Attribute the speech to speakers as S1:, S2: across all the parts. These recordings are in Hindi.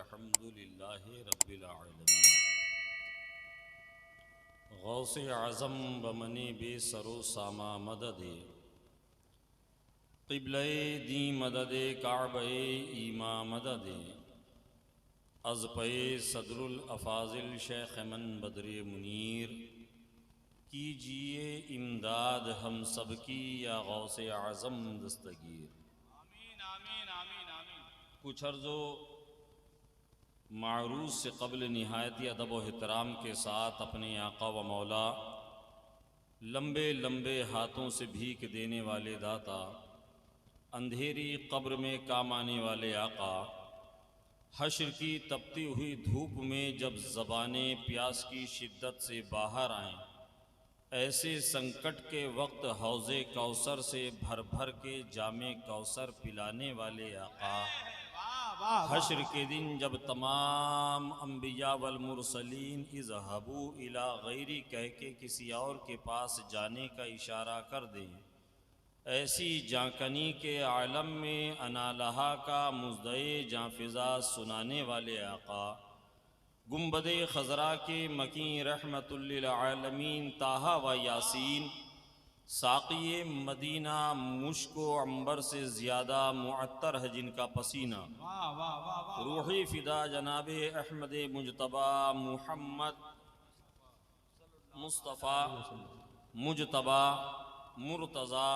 S1: अल्हम्दुलिल्लाहि रब्बिल आलमीन। गौसे आज़म बमनी बे सरो सामा मददे क़िबले दी मददे काबे ईमा मददे अज़पे सदरुल अफ़ाज़िल शेख मन बदरे मुनीर कीजिए इमदाद हम सब की या गौसे आज़म दस्तगीर।
S2: आमीन आमीन आमीन आमीन।
S1: कुछ अर्ज़ो मारूज़ से क़ब्ल निहायती अदब व एहतराम के साथ अपने आका व मौला लंबे लंबे हाथों से भीख देने वाले दाता, अंधेरी कब्र में काम आने वाले आका, हश्र की तपती हुई धूप में जब ज़बाने प्यास की शिद्दत से बाहर आएं, ऐसे संकट के वक्त हौज़े कौसर से भर भर के जामे कौसर पिलाने वाले आका, हश्र के दिन जब तमाम अम्बिया वल मुरसलीन इज़हबू इला गैरी कह के किसी और के पास जाने का इशारा कर दें, ऐसी जांकनी के आलम में अनालहा का मुज़दए जाँफ़िज़ा सुनाने वाले आका, गुंबदे खजरा के मकीन रहमतुल लिल आलमीन ताहा व यासीन, साक़िए मदीना मुश्को अंबर से ज़्यादा मुअत्तर है जिनका पसीना,
S2: वाह वाह वाह वाह।
S1: रूही फ़िदा जनाबे अहमद मुजतबा मुहम्मद मुस्तफ़ा मुजतबा मुर्तज़ा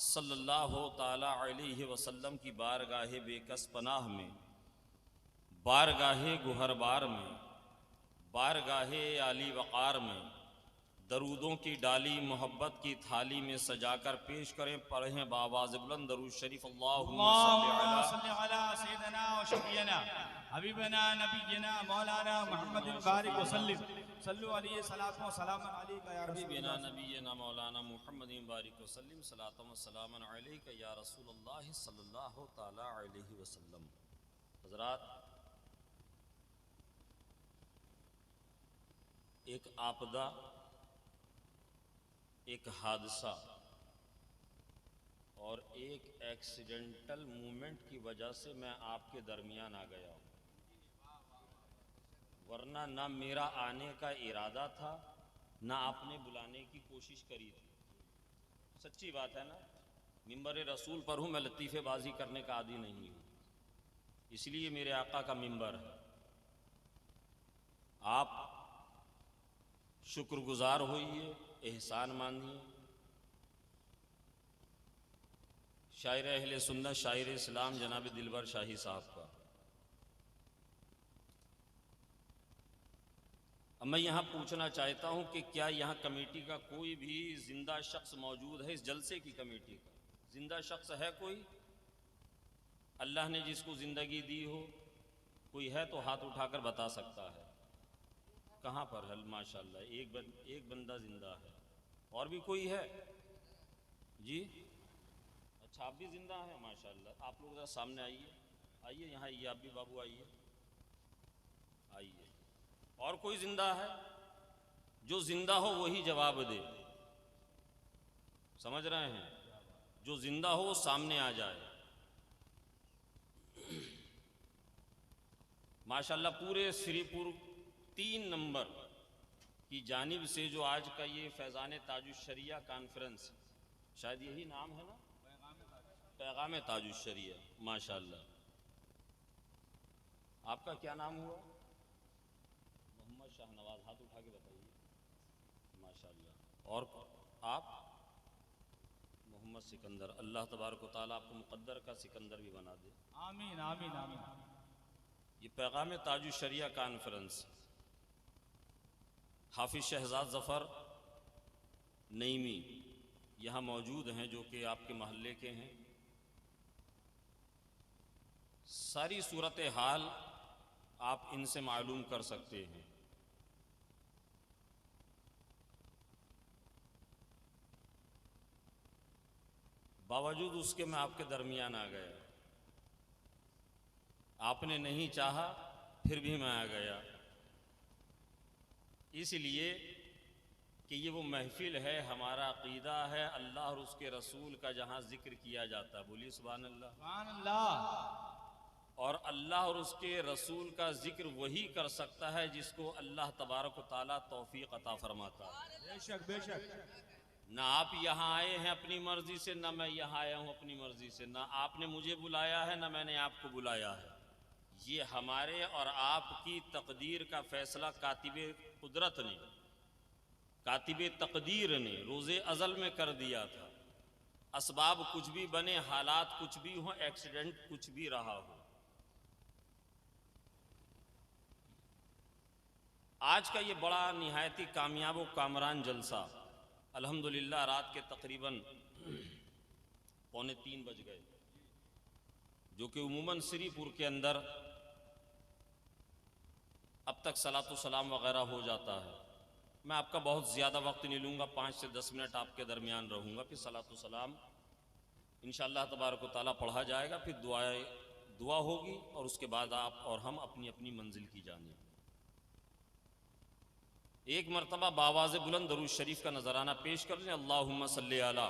S1: सल्लल्लाहु ताला अलैहि वसल्लम की बारगाहे बेकस पनाह में, बारगाहे गुहरबार में, बारगाहे आली वक़ार में दरूदों की डाली मोहब्बत की थाली में सजाकर पेश करें। पढ़ें बावाज़ बुलंद दरूद शरीफ अल्लाहुम्मा
S2: सल्ली अला सय्यदना व शफीना हबीबना नबीना मौलाना मुहम्मदिन बारिक वसल्लिम सल्लु अलैहि सलातो व सलाम अलैका या
S1: हबीबना नबीना मौलाना मुहम्मदिन बारिक वसल्लिम सलातो व सलाम अलैका या रसूलुल्लाह सल्लल्लाहु ताला अलैहि वसल्लम। हज़रात, एक आपदा, एक हादसा और एक एक्सीडेंटल मूवमेंट की वजह से मैं आपके दरमियान आ गया हूँ, वरना ना मेरा आने का इरादा था, ना आपने बुलाने की कोशिश करी थी। सच्ची बात है ना, मिंबर रसूल पर हूँ, मैं लतीफ़ेबाजी करने का आदी नहीं हूँ, इसलिए मेरे आका का मिंबर है। आप शुक्रगुजार होइए, एहसान मानिए। शायर अहले सुन्नत, शायर इस्लाम जनाब दिलबर शाही साहब का। अब मैं यहाँ पूछना चाहता हूँ कि क्या यहाँ कमेटी का कोई भी जिंदा शख्स मौजूद है? इस जलसे की कमेटी का जिंदा शख्स है कोई? अल्लाह ने जिसको ज़िंदगी दी हो कोई है तो हाथ उठाकर बता सकता है। कहाँ पर है? माशाल्लाह, एक बंदा जिंदा है। और भी कोई है जी? अच्छा, आप भी जिंदा हैं, माशाल्लाह। आप लोग ज़रा सामने आइए, आइए यहाँ आइए, आप भी बाबू आइए, आइए। और कोई जिंदा है? जो जिंदा हो वही जवाब दे, समझ रहे हैं? जो जिंदा हो वो सामने आ जाए। माशाल्लाह, पूरे श्रीपुर 3 नंबर की जानिब से जो आज का ये फैज़ान ताजुश्शरिया कॉन्फ्रेंस, शायद यही नाम है ना, पैगाम ताजुश्शरिया, माशाल्लाह। आपका क्या नाम हुआ? मोहम्मद शाहनवाज, हाथ उठा के बताइए, माशाल्लाह। और आप? मोहम्मद सिकंदर। अल्लाह तबारक व तआला आपको मुक़द्दर का सिकंदर भी बना दे।
S2: आमीन आमीन आमीन।
S1: ये पैगाम ताजुश्शरिया कॉन्फ्रेंस हाफिज़ शहजाद ज़फ़र नईमी यहाँ मौजूद हैं, जो कि आपके महल्ले के हैं। सारी सूरत हाल आप इनसे मालूम कर सकते हैं। बावजूद उसके मैं आपके दरमियान आ गया। आपने नहीं चाहा, फिर भी मैं आ गया, इसलिए कि ये वो महफिल है, हमारा अक़ीदा है, अल्लाह और उसके रसूल का जहाँ ज़िक्र किया जाता है। बोलिए सुभान अल्लाह।
S2: सुभान अल्लाह।
S1: और अल्लाह और उसके रसूल का जिक्र वही कर सकता है जिसको अल्लाह तबारक व तआला तौफीक अता फरमाता है।
S2: बेशक बेशक।
S1: ना आप यहाँ आए हैं अपनी मर्जी से, ना मैं यहाँ आया हूँ अपनी मर्जी से, ना आपने मुझे बुलाया है ना मैंने आपको बुलाया है। ये हमारे और आपकी तकदीर का फैसला कातिबे कुदरत ने, कातिबे तकदीर ने रोज़े अज़ल में कर दिया था। असबाब कुछ भी बने, हालात कुछ भी हो, एक्सीडेंट कुछ भी रहा हो, आज का ये बड़ा निहायती कामयाब व कामरान जलसा अल्हम्दुलिल्लाह रात के तकरीबन 2:45 बज गए, जो कि उमूमन श्रीपुर के अंदर अब तक सलातो सलाम वगैरह हो जाता है। मैं आपका बहुत ज़्यादा वक्त नहीं लूँगा, 5 से 10 मिनट आपके दरमियान रहूँगा, फिर सलातो सलाम इंशाअल्लाह तबारक व तआला पढ़ा जाएगा, फिर दुआ होगी और उसके बाद आप और हम अपनी अपनी मंजिल की जानिब एक मरतबा बावाज़ बुलंद दरूद शरीफ का नजराना पेश कर लें। अल्लाहुम्मा सल्ली अला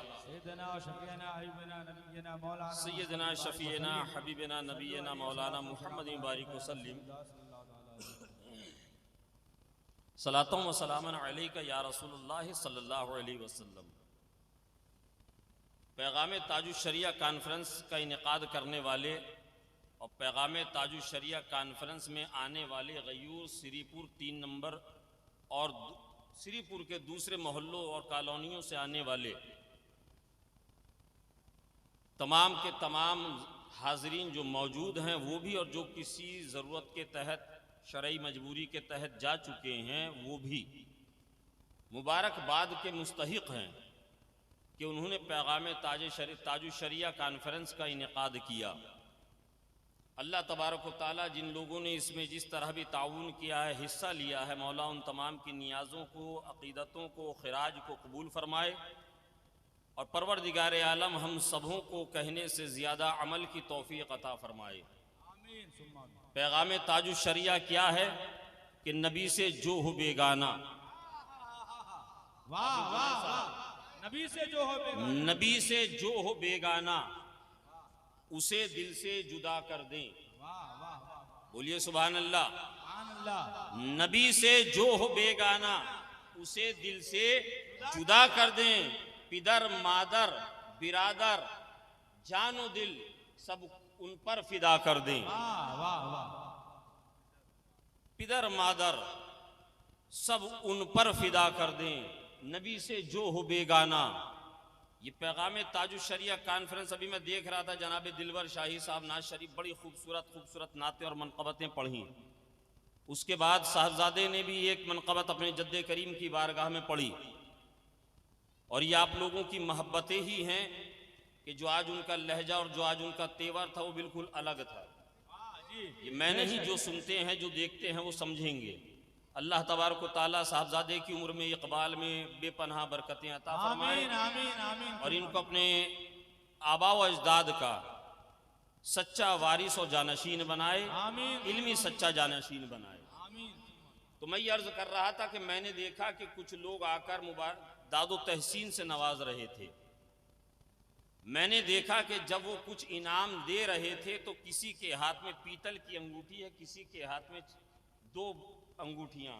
S1: सय्यदना शफीना हबीबना नबीना मौलाना मुहम्मद बारिक वसल्लिम सलातों व सलामन अलैका या रसूलुल्लाह सल्लल्लाहु अलैहि वसल्लम। पैगाम ताजुश्शरिया कॉन्फ्रेंस का इनेकाद करने वाले और पैगाम ताजुश्शरिया कॉन्फ्रेंस में आने वाले गयूर श्रीपुर 3 नंबर और श्रीपुर के दूसरे मोहल्लों और कॉलोनियों से आने वाले तमाम के तमाम हाजरीन जो मौजूद हैं वो भी, और जो किसी ज़रूरत के तहत शरई मजबूरी के तहत जा चुके हैं वो भी मुबारकबाद के मुस्तहिक हैं कि उन्होंने पैगाम ताजुश्शरिया कॉन्फ्रेंस का इनेकाद किया। अल्लाह तबारक व तआला जिन लोगों ने इसमें जिस तरह भी ताउन किया है, हिस्सा लिया है, मौला उन तमाम की नियाज़ों को, अक़ीदतों को, खिराज को कबूल फरमाए और परवरदिगार आलम हम सबों को कहने से ज़्यादा अमल की तौफ़ीक़ अता फरमाए। पैगाम ताजुश्शरिया क्या है कि नबी से जो हो बेगाना,
S2: वाह वाह वाह, नबी से जो हो बेगाना,
S1: नबी से जो हो बेगाना उसे दिल से जुदा कर दें। बोलिए सुभान अल्लाह। नबी से जो हो बेगाना उसे दिल से जुदा कर दें। पिदर मादर बिरादर जानो दिल सब उन पर फिदा कर दें। पिदर मादर सब उन पर फिदा कर दें। नबी से जो हो बेगाना, ये पैगाम ताजुश्शरिया कॉन्फ्रेंस अभी मैं देख रहा था, जनाब दिलवर शाही साहब नाज शरीफ बड़ी खूबसूरत नातें और मनक़बतें पढ़ी। उसके बाद साहबजादे ने भी एक मनक़बत अपने जद्दे करीम की बारगाह में पढ़ी, और ये आप लोगों की मोहब्बतें ही हैं कि जो आज उनका लहजा और जो आज उनका तेवर था वो बिल्कुल अलग था। ये मैं नहीं, जो सुनते हैं जो देखते हैं वो समझेंगे। अल्लाह तबारक व तआला साहबजादे की उम्र में इकबाल में बेपनाह बरकतें अता फरमाए और इनको अपने आबा व अजदाद का सच्चा वारिस और जानशीन बनाए, इल्मी सच्चा जानशीन बनाए। तो मैं ये अर्ज कर रहा था कि मैंने देखा कि कुछ लोग आकर दादो तहसीन से नवाज रहे थे। मैंने देखा कि जब वो कुछ इनाम दे रहे थे तो किसी के हाथ में पीतल की अंगूठी है, किसी के हाथ में 2 अंगूठियां।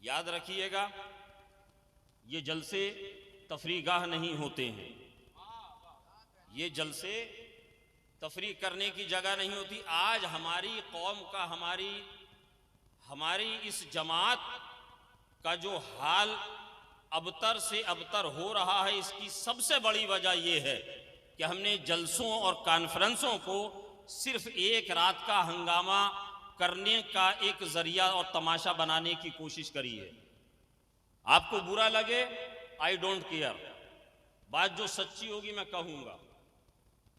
S1: याद रखिएगा, ये जलसे तफरीगाह नहीं होते हैं, ये जलसे तफरीक करने की जगह नहीं होती। आज हमारी कौम का, हमारी इस जमात का जो हाल अबतर से अबतर हो रहा है, इसकी सबसे बड़ी वजह यह है कि हमने जलसों और कॉन्फ्रेंसों को सिर्फ एक रात का हंगामा करने का एक जरिया और तमाशा बनाने की कोशिश करी है। आपको बुरा लगे, आई डोंट केयर, बात जो सच्ची होगी मैं कहूंगा।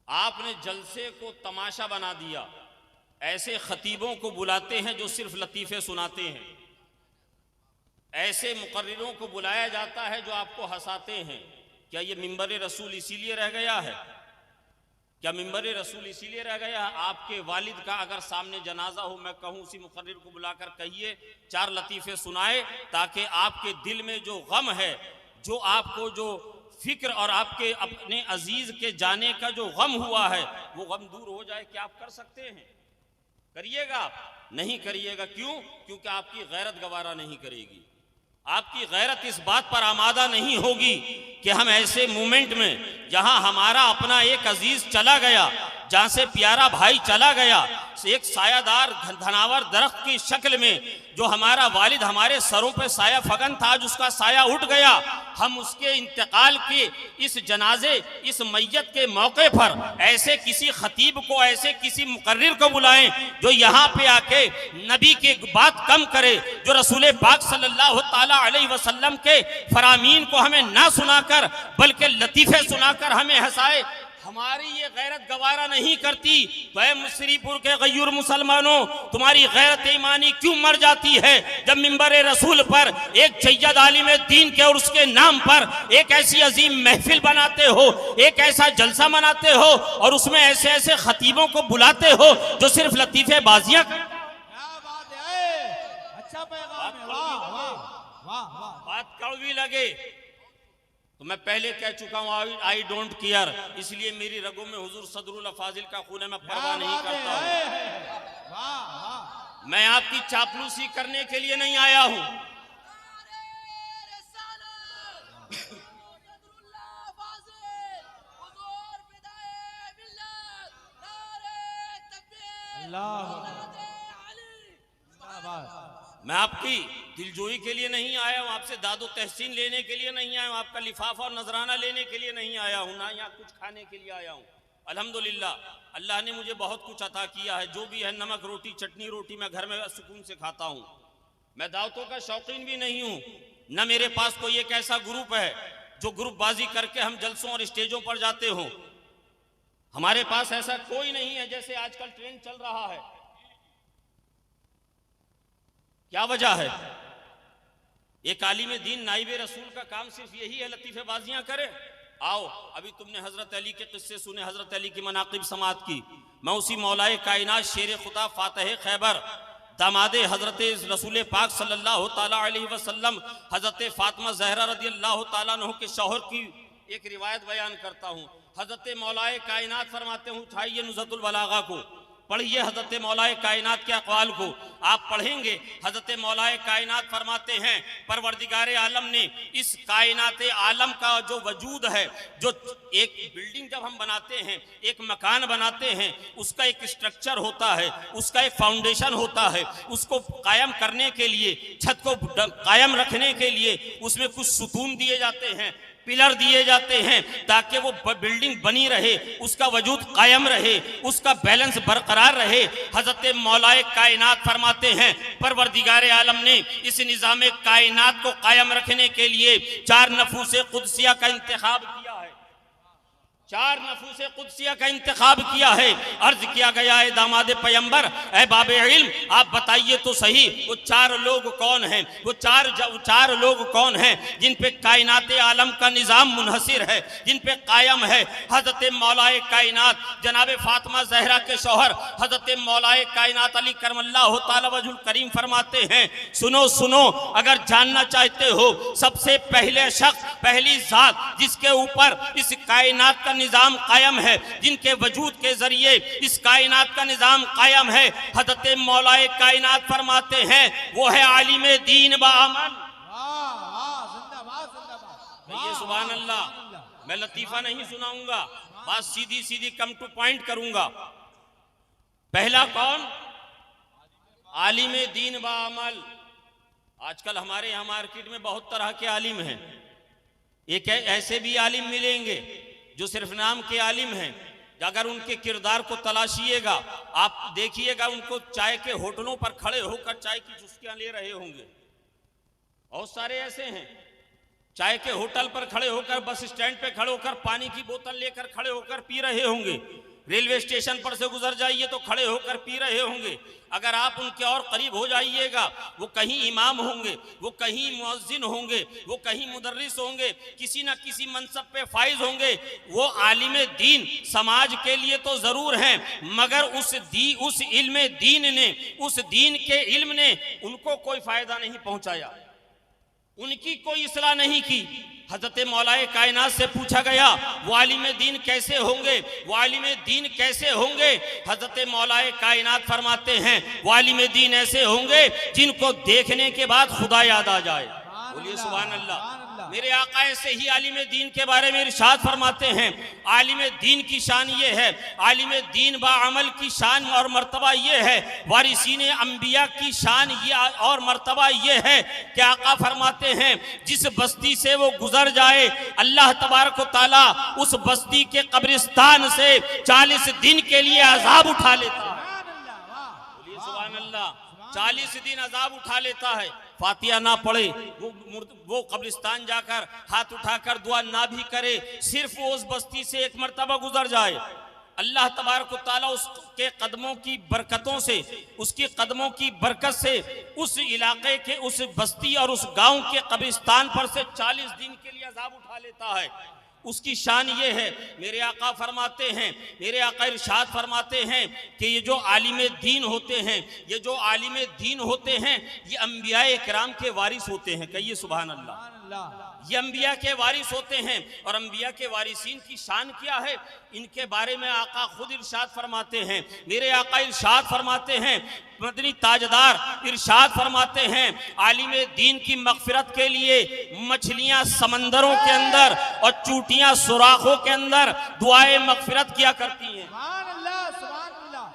S1: आपने जलसे को तमाशा बना दिया। ऐसे खतीबों को बुलाते हैं जो सिर्फ लतीफ़े सुनाते हैं, ऐसे मुकर्रिरों को बुलाया जाता है जो आपको हंसाते हैं। क्या ये मिंबर रसूल इसीलिए रह गया है? क्या मिंबर रसूल इसीलिए रह गया है? आपके वालिद का अगर सामने जनाजा हो, मैं कहूँ उसी मुकर्रिर को बुलाकर कहिए 4 लतीफ़े सुनाए, ताकि आपके दिल में जो गम है, जो आपको जो फिक्र और आपके अपने अजीज के जाने का जो गम हुआ है वो गम दूर हो जाए, क्या आप कर सकते हैं? करिएगा आप? नहीं करिएगा। क्यों? क्योंकि आपकी गैरत गवारा नहीं करेगी। आपकी गैरत इस बात पर आमादा नहीं होगी कि हम ऐसे मोमेंट में जहां हमारा अपना एक अजीज चला गया, जहां से प्यारा भाई चला गया, एक सायादार धनावर दरख्त की शक्ल में जो हमारा वालिद हमारे सरों पे साया फगन था, आज उसका साया उठ गया, हम उसके इंतकाल के इस जनाजे, इस मैयत के मौके पर ऐसे किसी खतीब को, ऐसे किसी मुकर्रिर को बुलाएं जो यहाँ पे आके नबी की बात कम करे, जो रसूल पाक सल्लल्लाहु ताला अलैहि वसल्लम के फरामीन को हमें ना सुनाकर बल्कि लतीफ़े सुनाकर हमें हंसाए। हमारी ये गैरत गवारा नहीं करती। वह मुसरीपुर के गयूर मुसलमानों, तुम्हारी गैरत ईमानी क्यों मर जाती है जब मिंबर रसूल पर एक सैयद आलिम दीन के और उसके नाम पर एक ऐसी अजीम महफिल बनाते हो, एक ऐसा जलसा मनाते हो और उसमें ऐसे ऐसे खतीबों को बुलाते हो जो सिर्फ लतीफे बाजियां।
S2: अच्छा पैगाम है, वाह वाह वाह वाह।
S1: बात कड़वी लगे तो मैं पहले कह चुका हूँ, आई डोंट केयर, इसलिए मेरी रगों में हुजूर सदरुल अफाजिल का खून है, मैं परवाह नहीं करता हूँ। मैं आपकी चापलूसी करने के लिए नहीं आया हूँ। मैं आपकी दिलजोई के लिए नहीं आया हूँ, आपसे दादो तहसीन लेने के लिए नहीं आया हूँ, आपका लिफाफा और नजराना लेने के लिए नहीं आया हूँ, ना यहाँ कुछ खाने के लिए आया हूँ। अल्हम्दुलिल्लाह अल्लाह ने मुझे बहुत कुछ अता किया है, जो भी है नमक रोटी चटनी रोटी मैं घर में सुकून से खाता हूँ। मैं दावतों का शौकीन भी नहीं हूँ, न मेरे पास कोई एक ऐसा ग्रुप है जो ग्रुपबाजी करके हम जलसों और स्टेजों पर जाते हों। हमारे पास ऐसा कोई नहीं है जैसे आजकल ट्रेंड चल रहा है। क्या वजह है? एक आलिम दीन नाइब रसूल का काम सिर्फ यही है लतीफे बाजियां करे? आओ, अभी तुमने हजरत अली के किस्से सुने, हजरत अली की मनाकिब समात की। मैं उसी मौलाए कायनात शेर खुदा फातह खैबर दामादे हजरत रसूल पाक सल्लल्लाहु ताला अलैहि वसल्लम हजरत फातिमा ज़हरा रदी अल्लाह ताला अन्हा के शौहर की एक रिवायत बयान करता हूँ। हजरत मौलाए कायनात फरमाते हैं, उठाइए नुज़तुल बलागा को, पढ़िए हजरत मौलाए कायनात के अक़वाल को। आप पढ़ेंगे हजरत मौलाए कायनात फरमाते हैं, परवरदिगारे आलम ने इस कायनात आलम का जो वजूद है, जो एक बिल्डिंग जब हम बनाते हैं, एक मकान बनाते हैं, उसका एक स्ट्रक्चर होता है, उसका एक फाउंडेशन होता है, उसको कायम करने के लिए, छत को कायम रखने के लिए उसमें कुछ सुतून दिए जाते हैं, पिलर दिए जाते हैं ताकि वो बिल्डिंग बनी रहे, उसका वजूद कायम रहे, उसका बैलेंस बरकरार रहे। हजरत मौलाए कायनात फरमाते हैं, परवरदिगार आलम ने इस निज़ाम कायनात को कायम रखने के लिए 4 नफूसे कुदसिया का इंतखाब किया है, 4 नफूसे कुदसिया का इंतखाब किया है। अर्ज किया गया है, दामाद पैगंबर ऐ बाबे इल्म आप बताइए तो सही, वो 4 लोग कौन हैं? वो चार लोग कौन हैं जिन पे कायनात आलम का निज़ाम मुनहसिर है, जिन पे कायम है? हजरत मौलाए कायनात जनाब फातिमा ज़हरा के शौहर हजरत मौलाए कायनात अली करमल्लाहु ताला वजहुल करीम फरमाते हैं, सुनो सुनो, अगर जानना चाहते हो सबसे पहले शख्स, पहली जात जिसके ऊपर इस कायनात का निजाम कायम है, जिनके वजूद के जरिए इस कायनात का निजाम कायम है, हजरत मौलाए कायनात फरमाते हैं वो है आलिम दीन बामन। ये सुभान अल्लाह। मैं लतीफा नहीं सुनाऊंगा, बात सीधी सीधी कम टू पॉइंट करूंगा। पहला कौन? आलिम दीन बामल। आजकल हमारे यहाँ मार्केट में बहुत तरह के आलिम हैं। एक ऐसे भी आलिम मिलेंगे जो सिर्फ नाम के आलिम हैं, अगर उनके किरदार को तलाशिएगा आप देखिएगा उनको चाय के होटलों पर खड़े होकर चाय की चुस्कियां ले रहे होंगे। बहुत सारे ऐसे हैं, चाय के होटल पर खड़े होकर, बस स्टैंड पे खड़े होकर पानी की बोतल लेकर खड़े होकर पी रहे होंगे। रेलवे स्टेशन पर से गुजर जाइए तो खड़े होकर पी रहे होंगे। अगर आप उनके और करीब हो जाइएगा, वो कहीं इमाम होंगे, वो कहीं मुअज्जिन होंगे, वो कहीं मुदर्रिस होंगे, किसी न किसी मनसब पे फाइज होंगे। वो आलिम दीन समाज के लिए तो जरूर हैं, मगर उस इल्म दीन ने, उस दीन के इल्म ने उनको कोई फायदा नहीं पहुंचाया, उनकी कोई इस्लाह नहीं की। हजरत मौलाए कायनात से पूछा गया वो आलिम दीन कैसे होंगे, वो आलिम दीन कैसे होंगे। हजरत मौलाए कायनात फरमाते हैं वो आलिम दीन ऐसे होंगे जिनको देखने के बाद खुदा याद आ जाए। बोलिए सुभान अल्लाह। मेरे आका ऐसे ही आलिम दीन के बारे में इरशाद फरमाते हैं, आलिम दीन की शान ये है, आलिम दीन बाअमल की शान और मर्तबा ये है, वारिसीन अंबिया की शान ये और मर्तबा ये है कि आका फरमाते हैं जिस बस्ती से वो गुजर जाए अल्लाह तबारक व तआला उस बस्ती के कब्रिस्तान से 40 दिन के लिए अजाब उठा लेता है। बोलिए सुभान अल्लाह। 40 दिन अजाब उठा लेता है। फातिहा ना पढ़े, वो कब्रिस्तान जाकर हाथ उठाकर दुआ ना भी करे, सिर्फ वो उस बस्ती से एक मर्तबा गुजर जाए, अल्लाह तबारक व तआला उसके कदमों की बरकतों से, उसकी कदमों की बरकत से उस इलाके के, उस बस्ती और उस गांव के कब्रिस्तान पर से 40 दिन के लिए अजाब उठा लेता है। उसकी शान ये है। मेरे आका फरमाते हैं, मेरे आका इरशाद फरमाते हैं कि ये जो आलिम दीन होते हैं, ये जो आलिम दीन होते हैं, ये अंबिया इकराम के वारिस होते हैं। कहिए सुभान अल्लाह। ये अंबिया के वारिस होते हैं। और अंबिया के वारिसीन की शान क्या है, इनके बारे में आका खुद इरशाद फरमाते हैं। मेरे आका इरशाद फरमाते हैं, मदनी ताजदार इरशाद फरमाते हैं, आलिम दीन की मगफिरत के लिए मछलियां समंदरों के अंदर और चूटियां सुराखों के अंदर दुआए मगफिरत किया करती हैं।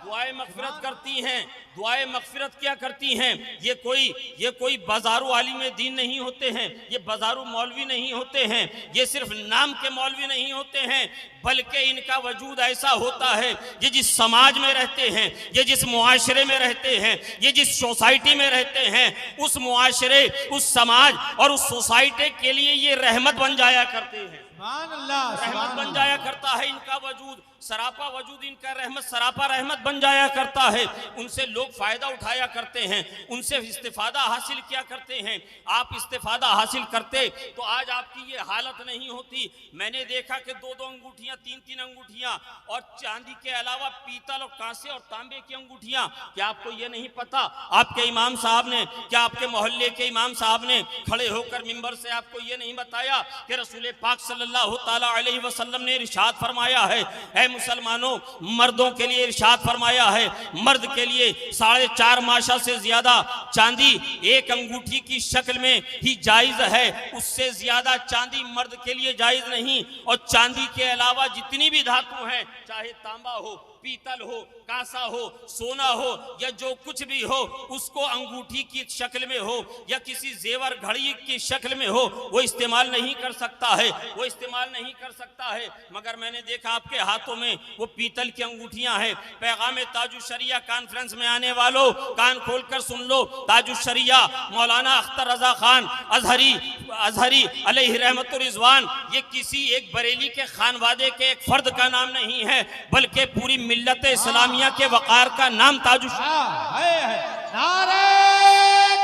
S1: दुआए मगफिरत करती हैं, दुआए मगफिरत क्या करती हैं। ये कोई बाजारू आलिम दीन नहीं होते हैं, ये बाजारू मौलवी नहीं होते हैं, ये सिर्फ नाम के मौलवी नहीं होते हैं, बल्कि इनका वजूद ऐसा होता है, ये जिस समाज में रहते हैं, ये जिस मुआशरे में रहते हैं, ये जिस सोसाइटी में रहते हैं, उस मुआशरे, उस समाज और उस सोसाइटी के लिए ये रहमत बन जाया करते हैं। रहमत बन जाया करता है इनका वजूद, सरापा वजूद इनका रहमत, सरापा रहमत बन जाया करता है। उनसे लोग फायदा उठाया करते हैं, उनसे इस्तिफादा हासिल किया करते हैं। आप इस्तिफादा हासिल करते तो आज आपकी ये हालत नहीं होती। मैंने देखा कि 2-2 अंगूठियां, 3-3 अंगूठियां और चांदी के अलावा पीतल और कांसे और तांबे की अंगूठियां। क्या आपको ये नहीं पता, आपके इमाम साहब ने, क्या आपके मोहल्ले के इमाम साहब ने खड़े होकर मिंबर से आपको ये नहीं बताया कि रसूल पाक सल्लल्लाहु ताला अलैहि वसल्लम ने इरशाद फरमाया है, ऐ मुसलमानों, मर्दों के लिए इरशाद फरमाया है, मर्द के लिए 4.5 माशा से ज्यादा चांदी एक अंगूठी की शक्ल में ही जायज है, उससे ज्यादा चांदी मर्द के लिए जायज नहीं। और चांदी के अलावा जितनी भी धातु हैं, चाहे तांबा हो, पीतल हो, कांसा हो, सोना हो या जो कुछ भी हो, उसको अंगूठी की शक्ल में हो या किसी जेवर घड़ी की शक्ल में हो, वो इस्तेमाल नहीं कर सकता है, वो इस्तेमाल नहीं कर सकता है। मगर मैंने देखा आपके हाथों में वो पीतल की अंगूठियां हैं। पैगाम ताजुशरिया कॉन्फ्रेंस में आने वालों, कान खोलकर सुन लो, ताजुशरिया मौलाना अख्तर रजा खान अजहरी अलैहि रहमतुर रिजवान, ये किसी एक बरेली के खानवादे के एक फर्द का नाम नहीं है, बल्कि पूरी मिल्लत इस्लामिया के वकार का नाम ताजुशरिया है।
S2: नारे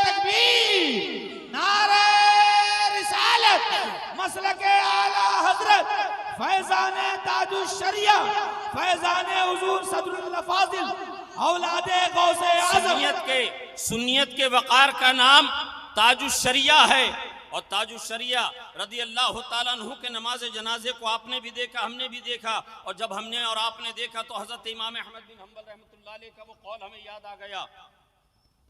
S2: तकबीर, नारे रिसालत, मसलके आला हजरत फैजाने ताजुशरिया, फैजाने हुजूर सदरुल अफाजिल औलादे गौसे आज़म।
S1: सुन्नियत के वकार का नाम ताजुशरिया है। और ताजुशरिया रदी अल्लाह ताला अन्हु के नमाज जनाजे को आपने भी देखा, हमने भी देखा। और जब हमने और आपने देखा तो हजरत इमाम अहमद बिन हंबल रहमतुल्लाह अलैह का वो कौल हमें याद आ गया।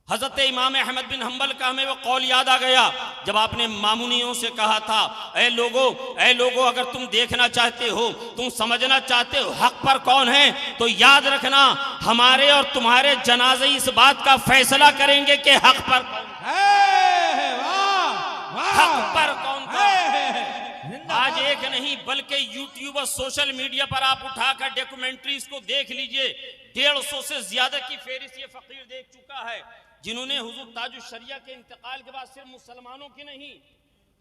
S1: हजरत इमाम अहमद बिन हंबल का हमें वो कौल याद आ गया जब आपने मामूनियों से कहा था, ऐ लोगो अगर तुम देखना चाहते हो, तुम समझना चाहते हो हक पर कौन है, तो याद रखना हमारे और तुम्हारे जनाजे इस बात का फैसला करेंगे कि हक पर कौन है, हक पर कौन था। आज एक नहीं बल्कि यूट्यूब और सोशल मीडिया पर आप उठाकर डॉक्यूमेंट्रीज को देख लीजिए, 150 से ज्यादा की फेहरिस्त ये फकीर देख चुका है, जिन्होंने हुजूर ताजुशरिया के इंतकाल के बाद सिर्फ मुसलमानों की नहीं,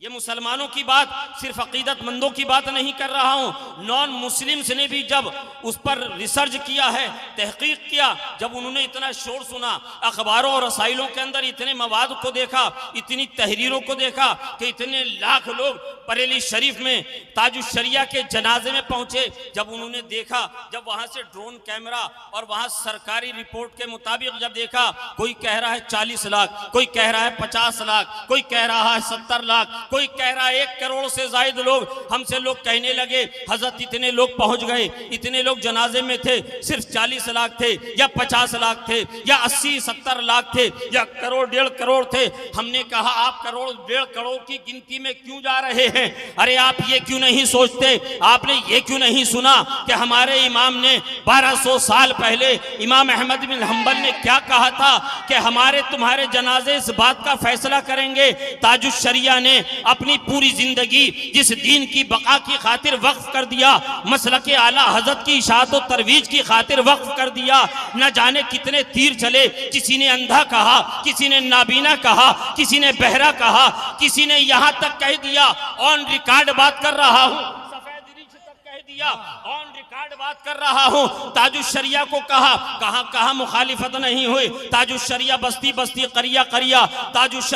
S1: ये मुसलमानों की बात, सिर्फ अकीदतमंदों की बात नहीं कर रहा हूँ, नॉन मुस्लिम्स ने भी जब उस पर रिसर्च किया है, तहकीक किया, जब उन्होंने इतना शोर सुना, अखबारों और रसाइलों के अंदर इतने मवाद को देखा, इतनी तहरीरों को देखा कि इतने लाख लोग बरेली शरीफ में ताजुशरिया के जनाजे में पहुंचे, जब उन्होंने देखा, जब वहां से ड्रोन कैमरा और वहां सरकारी रिपोर्ट के मुताबिक जब देखा, कोई कह रहा है 40 लाख, कोई कह रहा है 50 लाख, कोई कह रहा है 70 लाख, कोई कह रहा है 1 करोड़ से ज्यादा लोग। हमसे लोग कहने लगे हजरत इतने लोग पहुंच गए, इतने लोग जनाजे में थे, सिर्फ 40 लाख थे या 50 लाख थे या 80-70 लाख थे या करोड़ 1.5 करोड़ थे। हमने कहा आप करोड़ 1.5 करोड़ की गिनती में क्यों जा रहे हैं? अरे आप ये क्यों नहीं सोचते, आपने ये क्यों नहीं सुना कि हमारे इमाम ने 1200 साल पहले इमाम अहमद बिन हंबल ने क्या कहा था कि हमारे तुम्हारे जनाजे इस बात का फैसला करेंगे। ताजुश शरिया ने अपनी पूरी जिंदगी जिस दीन की बका की खातिर वक्फ कर दिया, मसलके आला हजरत की इशाअत और तरवीज की खातिर वक्फ कर दिया। न जाने कितने तीर चले, किसी ने अंधा कहा, किसी ने नाबीना कहा, किसी ने बहरा कहा, किसी ने यहां तक कह दिया ऑन रिकॉर्ड बात कर रहा हूं, सफेद रिछ तक कह दिया ऑन रिकॉर्ड बात कर रहा हूं। ताजुश शरिया को कहा, कहां मुखालिफत नहीं हुई। ताजुश शरिया बस्ती बस्ती करिया करिया, ताजुश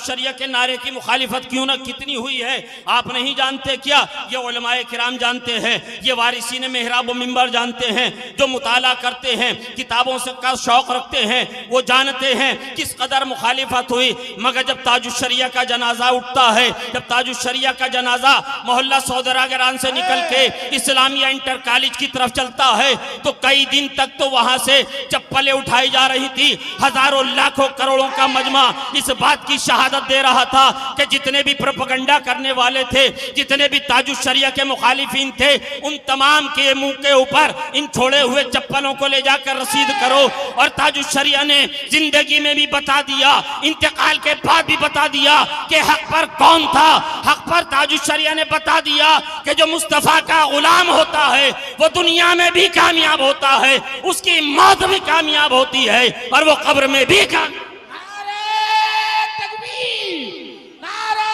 S1: शरिया के नारे की मुखालिफत क्यों ना कितनी हुई है आप नहीं जानते क्या? ये उलमाए किराम जानते हैं, ये वारिसीन मेहराब व मिंबर जानते हैं, जो मुताला करते हैं, किताबों से का शौक रखते हैं, वो जानते हैं किस कदर मुखालिफत हुई। मगर जब ताजुश शरिया का जनाजा उठता है, जब ताजुश शरिया का जनाजा मोहल्ला सौदरागरान से निकल के इस्लामिया इंटर कॉलेज की तरफ चलता है तो कई दिन तक तो वहां से चप्पलें उठाई जा रही थी। हजारों लाखों करोड़ों का मजमा इस बात की शहादत दे रहा था कि जितने भी प्रोपेगेंडा करने वाले थे, जितने भी ताजुश शरिया के मुखालिफिन थे, उन तमाम के मुंह के ऊपर इन छोड़े हुए चप्पलों को ले जाकर रसीद करो। और ताजुश शरिया ने जिंदगी में भी बता दिया, इंतकाल के बाद भी बता दिया कि हक पर कौन था। हक पर ताजुश शरिया ने बता दिया कि जो मुस्तफा का गुलाम होता है वो दुनिया में भी कामयाब होता है, उसकी मौत भी कामयाब होती है और वो कब्र में भी कामयाब।
S2: नारे तकबीर, नारे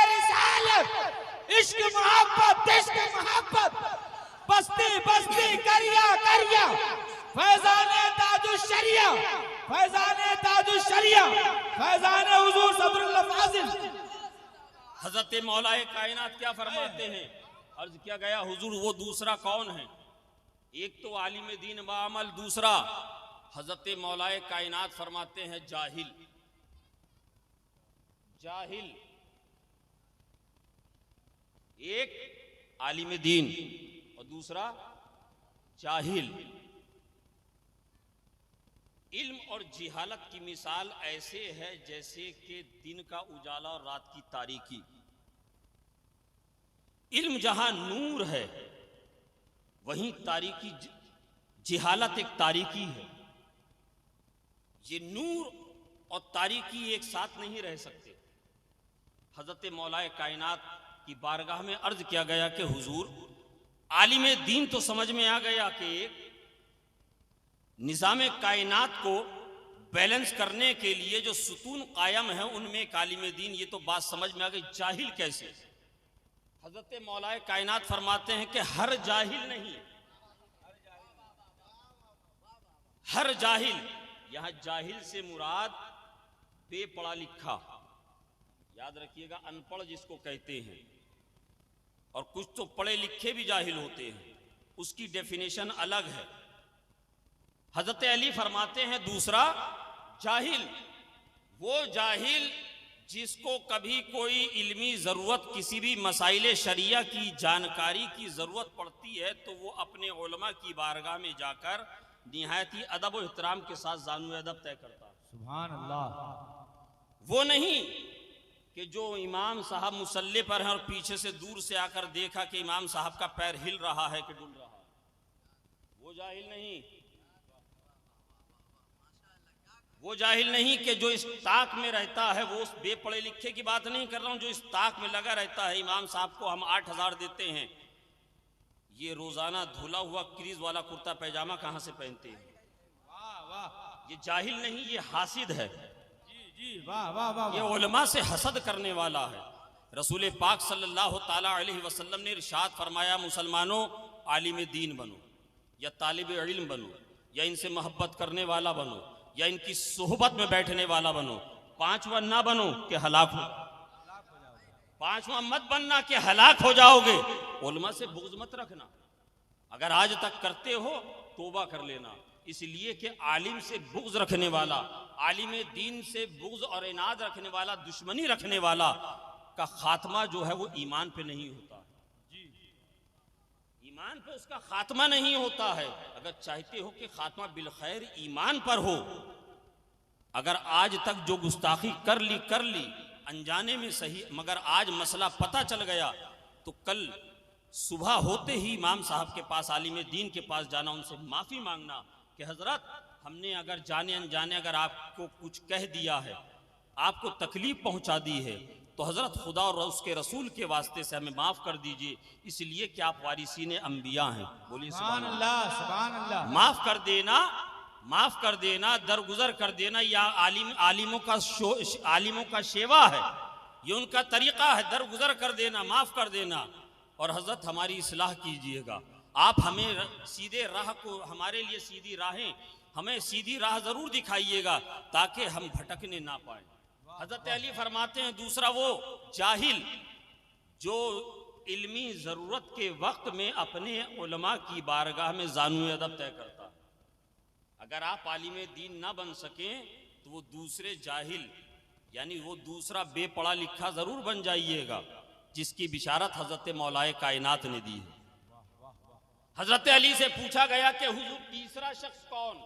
S2: रिसालत, इश्क मोहब्बत, इश्क मोहब्बत, बस्ती बस्ती करिया करिया, फैजाने ताजुश शरिया, फैजाने ताजुश शरिया, फैजाने हुजूर सदरुल्लाह फाजिल।
S1: हजरत मौलाए कायनात क्या फरमाते हैं? अर्ज किया गया हुजूर वो दूसरा कौन है? एक तो आलिम दीन बाअमल, दूसरा हजरत मौलाए कायनात फरमाते हैं जाहिल। जाहिल एक आलिम दीन और दूसरा जाहिल। इल्म और जिहालत की मिसाल ऐसे है जैसे कि दिन का उजाला और रात की तारीकी। इल्म जहां नूर है वहीं तारीकी, जिहालत एक तारीकी है। ये नूर और तारीकी एक साथ नहीं रह सकते। हजरत मौलाए कायनात की बारगाह में अर्ज किया गया कि हुजूर आलिम दीन तो समझ में आ गया कि निज़ाम कायनात को बैलेंस करने के लिए जो सुतून कायम है उनमें एक आलिम दीन, ये तो बात समझ में आ गई। जाहिल कैसे? हजरत मौलाए कायनात फरमाते हैं कि हर जाहिल नहीं, हर जाहिल, यहां जाहिल से मुराद बेपढ़ा लिखा, याद रखिएगा, अनपढ़ जिसको कहते हैं। और कुछ तो पढ़े लिखे भी जाहिल होते हैं, उसकी डेफिनेशन अलग है। हजरत अली फरमाते हैं दूसरा जाहिल वो जाहिल जिसको कभी कोई इल्मी ज़रूरत, किसी भी मसाइल शरिया की जानकारी की ज़रूरत पड़ती है तो वो अपने उलमा की बारगाह में जाकर निहायत ही अदब और एहतराम के साथ ज़ानु अदब तय करता है।
S2: सुभान अल्लाह। वो
S1: नहीं कि जो इमाम साहब मुसल्ले पर हैं और पीछे से दूर से आकर देखा कि इमाम साहब का पैर हिल रहा है कि डुल रहा है, वो जाहिल नहीं। वो जाहिल नहीं कि जो इस ताक में रहता है, वो उस बेपढ़े लिखे की बात नहीं कर रहा हूं, जो इस ताक में लगा रहता है। इमाम साहब को हम 8000 देते हैं, ये रोजाना धुला हुआ क्रीज वाला कुर्ता पैजामा कहां से पहनते हैं?
S2: वाह वाह,
S1: ये जाहिल नहीं, ये हासिद है।
S2: जी जी, वाह वाह वाह,
S1: ये उलमा से हसद करने वाला है। रसूल पाक सल्लल्लाहु ताला अलैहि वसल्लम ने इरशाद फरमाया, मुसलमानों आलिम दीन बनो या तालिब इल्म बनो या इनसे मोहब्बत करने वाला बनो या इनकी सोहबत में बैठने वाला बनो। पांचवा ना बनो कि हलाक हो, पांचवा मत बनना कि हलाक हो जाओगे। उलमा से बुग़्ज़ मत रखना, अगर आज तक करते हो तौबा कर लेना, इसलिए कि आलिम से बुग़्ज़ रखने वाला, आलिम दीन से बुग़्ज़ और इनाद रखने वाला, दुश्मनी रखने वाला का खात्मा जो है वो ईमान पे नहीं होता, ईमान पे उसका खात्मा नहीं होता है। अगर चाहते हो कि खात्मा बिलखैर ईमान पर हो, अगर आज तक जो गुस्ताखी कर ली अनजाने में सही, मगर आज मसला पता चल गया तो कल सुबह होते ही इमाम साहब के पास, आलिम दीन के पास जाना, उनसे माफ़ी मांगना कि हजरत हमने अगर जाने अनजाने अगर आपको कुछ कह दिया है, आपको तकलीफ पहुंचा दी है, तो हजरत खुदा और उसके रसूल के वास्ते से हमें माफ़ कर दीजिए, इसलिए कि आप वारिसीन अंबिया हैं। बोलिए सुभान अल्लाह,
S2: सुभान अल्लाह।
S1: माफ़ कर देना, दरगुजर कर देना, या आलिमों का शेवा है, ये उनका तरीक़ा है, दरगुजर कर देना, माफ़ कर देना। और हजरत हमारी इस्लाह कीजिएगा, आप हमें सीधे राह को, हमारे लिए सीधी राहें, हमें सीधी राह ज़रूर दिखाइएगा ताकि हम भटकने ना पाए। हजरत अली फरमाते हैं, दूसरा वो जाहिल जो इल्मी ज़रूरत के वक्त में अपने उलमा की बारगाह में ज़ानुए अदब तय करता है। अगर आप आलिम दीन ना बन सकें तो वो दूसरे जाहिल, यानी वो दूसरा बेपढ़ा लिखा ज़रूर बन जाइएगा, जिसकी बिशारत हजरत मौलाए कायनात ने दी है। हजरत अली से पूछा गया कि हुजूर तीसरा शख्स कौन,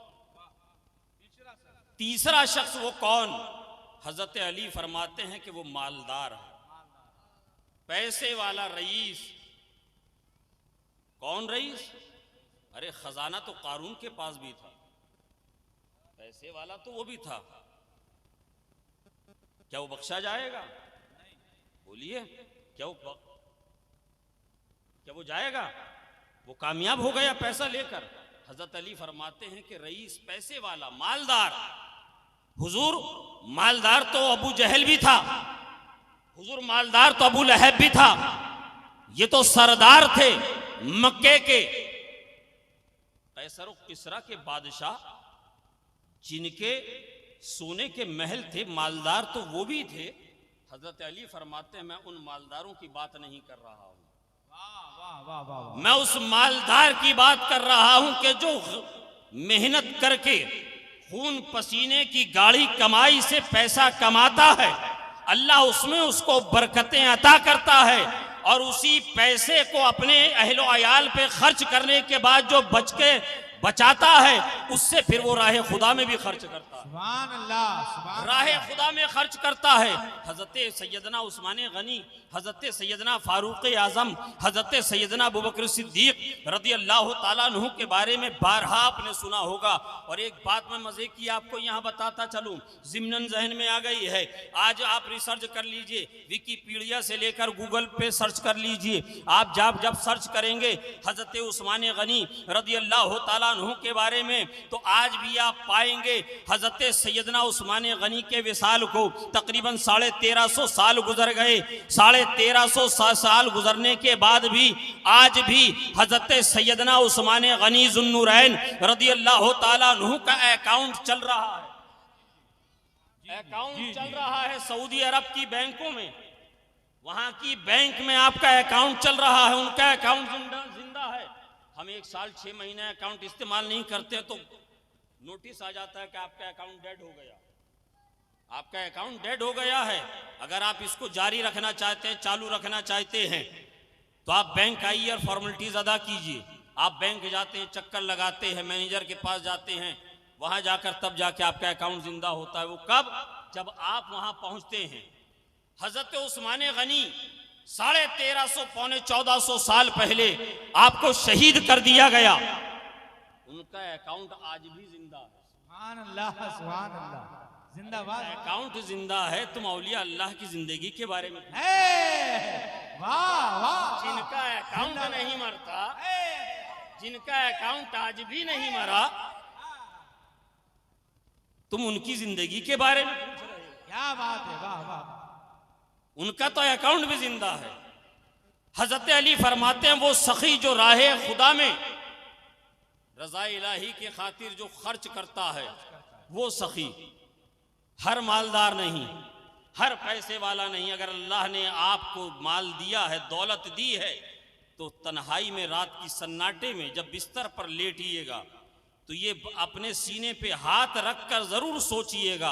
S1: तीसरा शख्स वो कौन? हजरत अली फरमाते हैं कि वो मालदार है, पैसे वाला रईस। कौन रईस? अरे खजाना तो कारून के पास भी था, पैसे वाला तो वो भी था, क्या वो बख्शा जाएगा? बोलिए, क्या वो जाएगा? वो कामयाब हो गया पैसा लेकर। हजरत अली फरमाते हैं कि रईस पैसे वाला, मालदार। हुजूर मालदार तो अबू जहल भी था, हुजूर मालदार तो अबू लहब भी था, ये तो सरदार थे मक्के के, कैसर और किसरा के बादशाह, जिनके सोने के महल थे, मालदार तो वो भी थे। हजरत अली फरमाते हैं, मैं उन मालदारों की बात नहीं कर रहा हूं, मैं उस मालदार की बात कर रहा हूं कि जो मेहनत करके खून पसीने की गाढ़ी कमाई से पैसा कमाता है, अल्लाह उसमें उसको बरकतें अता करता है, और उसी पैसे को अपने अहलो अयाल पे खर्च करने के बाद जो बचाता है, उससे फिर वो राह खुदा में भी खर्च करता है।
S2: सुभान अल्लाह,
S1: राह खुदा में खर्च करता है। हजरत सैयदना उस्मान गनी, हजरत सैयदना फारूक आजम, हजरत सैयदना अबू बकर सिद्दीक रदी अल्लाह ताला अन्हु के बारे में बारहा आपने सुना होगा। और एक बात मैं मजे की आपको यहाँ बताता चलूँ, ज़िम्नन जहन में आ गई है। आज आप रिसर्च कर लीजिए, विकीपीडिया से लेकर गूगल पे सर्च कर लीजिए। आप जब सर्च करेंगे हजरत उस्मान गनी रदी अल्लाह ताला अन्हु के बारे में, तो आज भी आप पाएंगे हजरत सैयदना उस्मान गनी के विसाल को तकरीबन 1350 साल गुजर गए। 1350 साल गुजरने के बाद भी आज भी हजरत सैयदना उस्मान गनी ज़ुन्नुरैन रदी अल्लाह ताला अन्हु का अकाउंट चल रहा है, चल रहा है सऊदी अरब की बैंकों में, वहां की बैंक में आपका अकाउंट चल रहा है, उनका अकाउंट जिंदा है। हम 1 साल 6 महीने अकाउंट इस्तेमाल नहीं करते तो नोटिस आ जाता है कि आपका अकाउंट डेड हो गया, आपका अकाउंट डेड हो गया है। अगर आप इसको जारी रखना चाहते हैं, चालू रखना चाहते हैं, तो आप बैंक आइए और फॉर्मेलिटीज अदा कीजिए। आप बैंक जाते हैं, चक्कर लगाते हैं, मैनेजर के पास जाते हैं, वहां जाकर तब जाके आपका अकाउंट जिंदा होता है। वो कब? जब आप वहां पहुंचते हैं। हजरत उस्मान गनी 1350 पौने 1400 साल पहले आपको शहीद कर दिया गया, उनका अकाउंट आज भी जिंदा है।
S2: सुभान अल्लाह, सुभान अल्लाह, जिंदाबाद।
S1: अकाउंट जिंदा है। तुम औलिया अल्लाह की जिंदगी के बारे में,
S2: वाह वाह,
S1: जिनका अकाउंट नहीं मरता, जिनका अकाउंट आज भी नहीं मरा, तुम उनकी जिंदगी के बारे में पूछ रहे हो।
S2: क्या बात है, वाह वाह।
S1: उनका तो अकाउंट भी जिंदा है। हजरत अली फरमाते हैं, वो सखी जो राह खुदा में रज़ा इलाही के खातिर जो खर्च करता है, वो सखी, हर मालदार नहीं, हर पैसे वाला नहीं। अगर अल्लाह ने आपको माल दिया है, दौलत दी है, तो तन्हाई में रात की सन्नाटे में जब बिस्तर पर लेटिएगा तो ये अपने सीने पे हाथ रखकर जरूर सोचिएगा,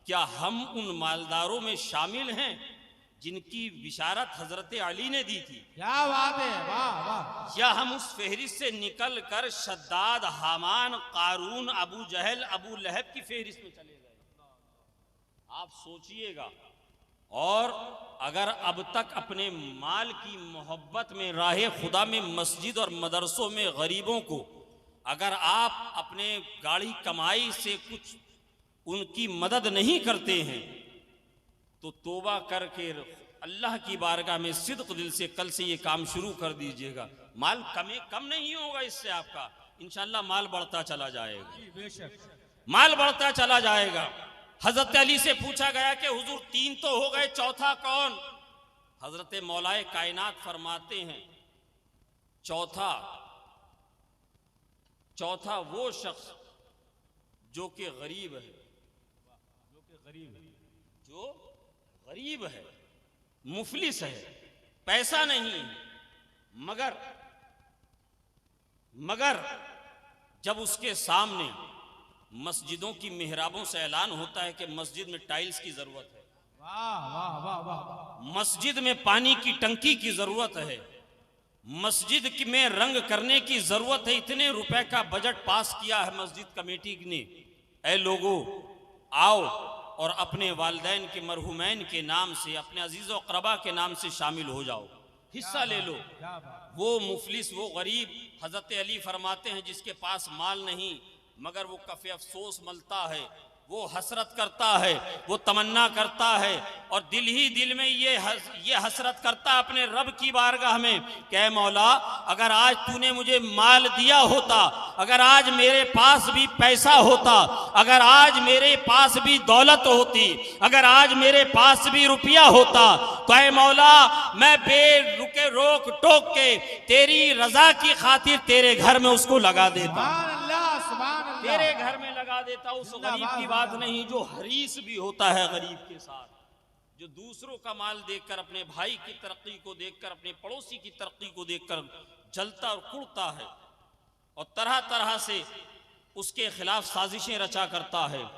S1: क्या हम उन मालदारों में शामिल हैं जिनकी बिशारत हजरत अली ने दी थी,
S2: क्या बात है, वाह वाह।
S1: या हम उस फहरिस्त से निकल कर शद्दाद, हामान, कारून, अबू जहल, अबू लहब की फहरिस्त में चले गए? आप सोचिएगा। और अगर अब तक अपने माल की मोहब्बत में, राहे खुदा में, मस्जिद और मदरसों में गरीबों को अगर आप अपने गाड़ी कमाई से कुछ उनकी मदद नहीं करते हैं तो तौबा करके अल्लाह की बारगाह में सिद्क दिल से कल से ये काम शुरू कर दीजिएगा। माल कम नहीं होगा इससे, आपका इंशाअल्लाह माल बढ़ता चला जाएगा,
S2: बेशक
S1: माल बढ़ता चला जाएगा। हजरत अली से पूछा गया कि हुजूर 3 तो हो गए, चौथा कौन? हजरत मौलाए कायनात फरमाते हैं चौथा वो शख्स जो कि गरीब है, जो गरीब है, मुफलिस है, पैसा नहीं है, मगर जब उसके सामने मस्जिदों की मिहराबों से ऐलान होता है कि मस्जिद में टाइल्स की जरूरत है,
S2: वाह वाह वाह वाह,
S1: मस्जिद में पानी की टंकी की जरूरत है, मस्जिद में रंग करने की जरूरत है, इतने रुपए का बजट पास किया है मस्जिद कमेटी ने, ऐ लोगों आओ और अपने वालिदैन के मरहुमैन के नाम से, अपने अजीज़ व अक़रबा के नाम से शामिल हो जाओ, हिस्सा ले लो। वो मुफलिस, वो गरीब, हजरत अली फरमाते हैं जिसके पास माल नहीं मगर वो कफ़े अफसोस मलता है, वो हसरत करता है, वो तमन्ना करता है और दिल ही दिल में ये हसरत करता अपने रब की बारगाह में कि मौला अगर आज तूने मुझे माल दिया होता, अगर आज मेरे पास भी पैसा होता, अगर आज मेरे पास भी दौलत होती, अगर आज मेरे पास भी रुपया होता तो ऐ मौला मैं बेरुके रोक टोक के तेरी रजा की खातिर तेरे घर में उसको लगा देता, तेरे घर में लगा देता। उस गरीब की बात नहीं जो हरीस भी होता है गरीब के साथ, जो दूसरों का माल देखकर, अपने भाई की तरक्की को देखकर, अपने पड़ोसी की तरक्की को देखकर जलता और कुड़ता है और तरह तरह से उसके खिलाफ साजिशें रचा करता है।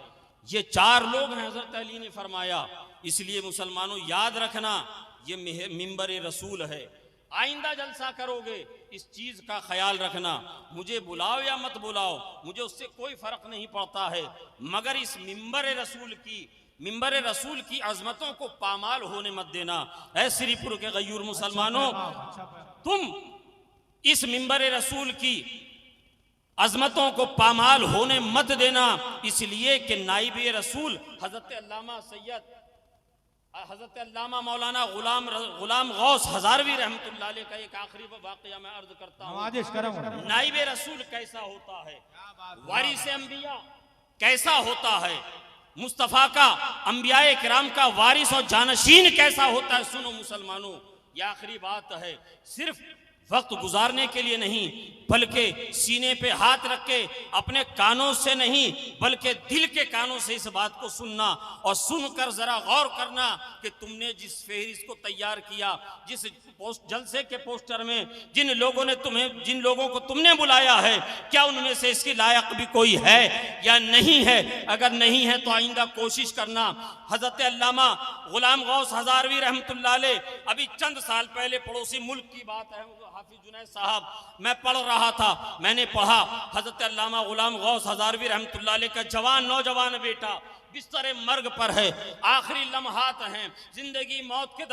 S1: ये 4 लोग हैं हजरत अली ने फरमाया। इसलिए मुसलमानों याद रखना, ये मिंबर रसूल है। आइंदा जलसा करोगे इस चीज का ख्याल रखना, मुझे बुलाओ या मत बुलाओ, मुझे उससे कोई फर्क नहीं पड़ता है, मगर इस मिंबर रसूल की अजमतों को पामाल होने मत देना। ऐ श्रीपुर के गयूर मुसलमानों, तुम इस मिंबर रसूल की अजमतों को पामाल होने मत देना, इसलिए कि नाइब रसूल हजरत अल्लामा मौलाना गुलाम गौस हजारवी रहमतुल्लाह अलैह का एक आखिरी वाक़या मैं अर्ज करता हूँ। नाइब रसूल कैसा होता है, वारिस अंबिया कैसा होता है, मुस्तफ़ा का, अंबियाए किराम का वारिस और जानशीन कैसा होता है। सुनो मुसलमानों, यह आखिरी बात है, सिर्फ वक्त गुजारने के लिए नहीं बल्कि सीने पे हाथ रख के अपने कानों से नहीं बल्कि दिल के कानों से इस बात को सुनना और सुनकर जरा गौर करना कि तुमने जिस फहरिस्त को तैयार किया, जिस जलसे के पोस्टर में जिन लोगों को तुमने बुलाया है, क्या उनमें से इसके लायक भी कोई है या नहीं है? अगर नहीं है तो आइंदा कोशिश करना। हजरत अल्लामा गुलाम गौस हजारवी रहमतुल्लाह अलैह, अभी चंद साल पहले पड़ोसी मुल्क की बात है, हाफिज जुनैद साहब, मैं पढ़ रहा था, मैंने पढ़ा हजरत अल्लामा गुलाम गौस हजारवी रहमतुल्लाह अलैह का जवान नौजवान बेटा बिस्तर मर्ग पर है, आखिरी लम्हात हैं, जिंदगी मौत के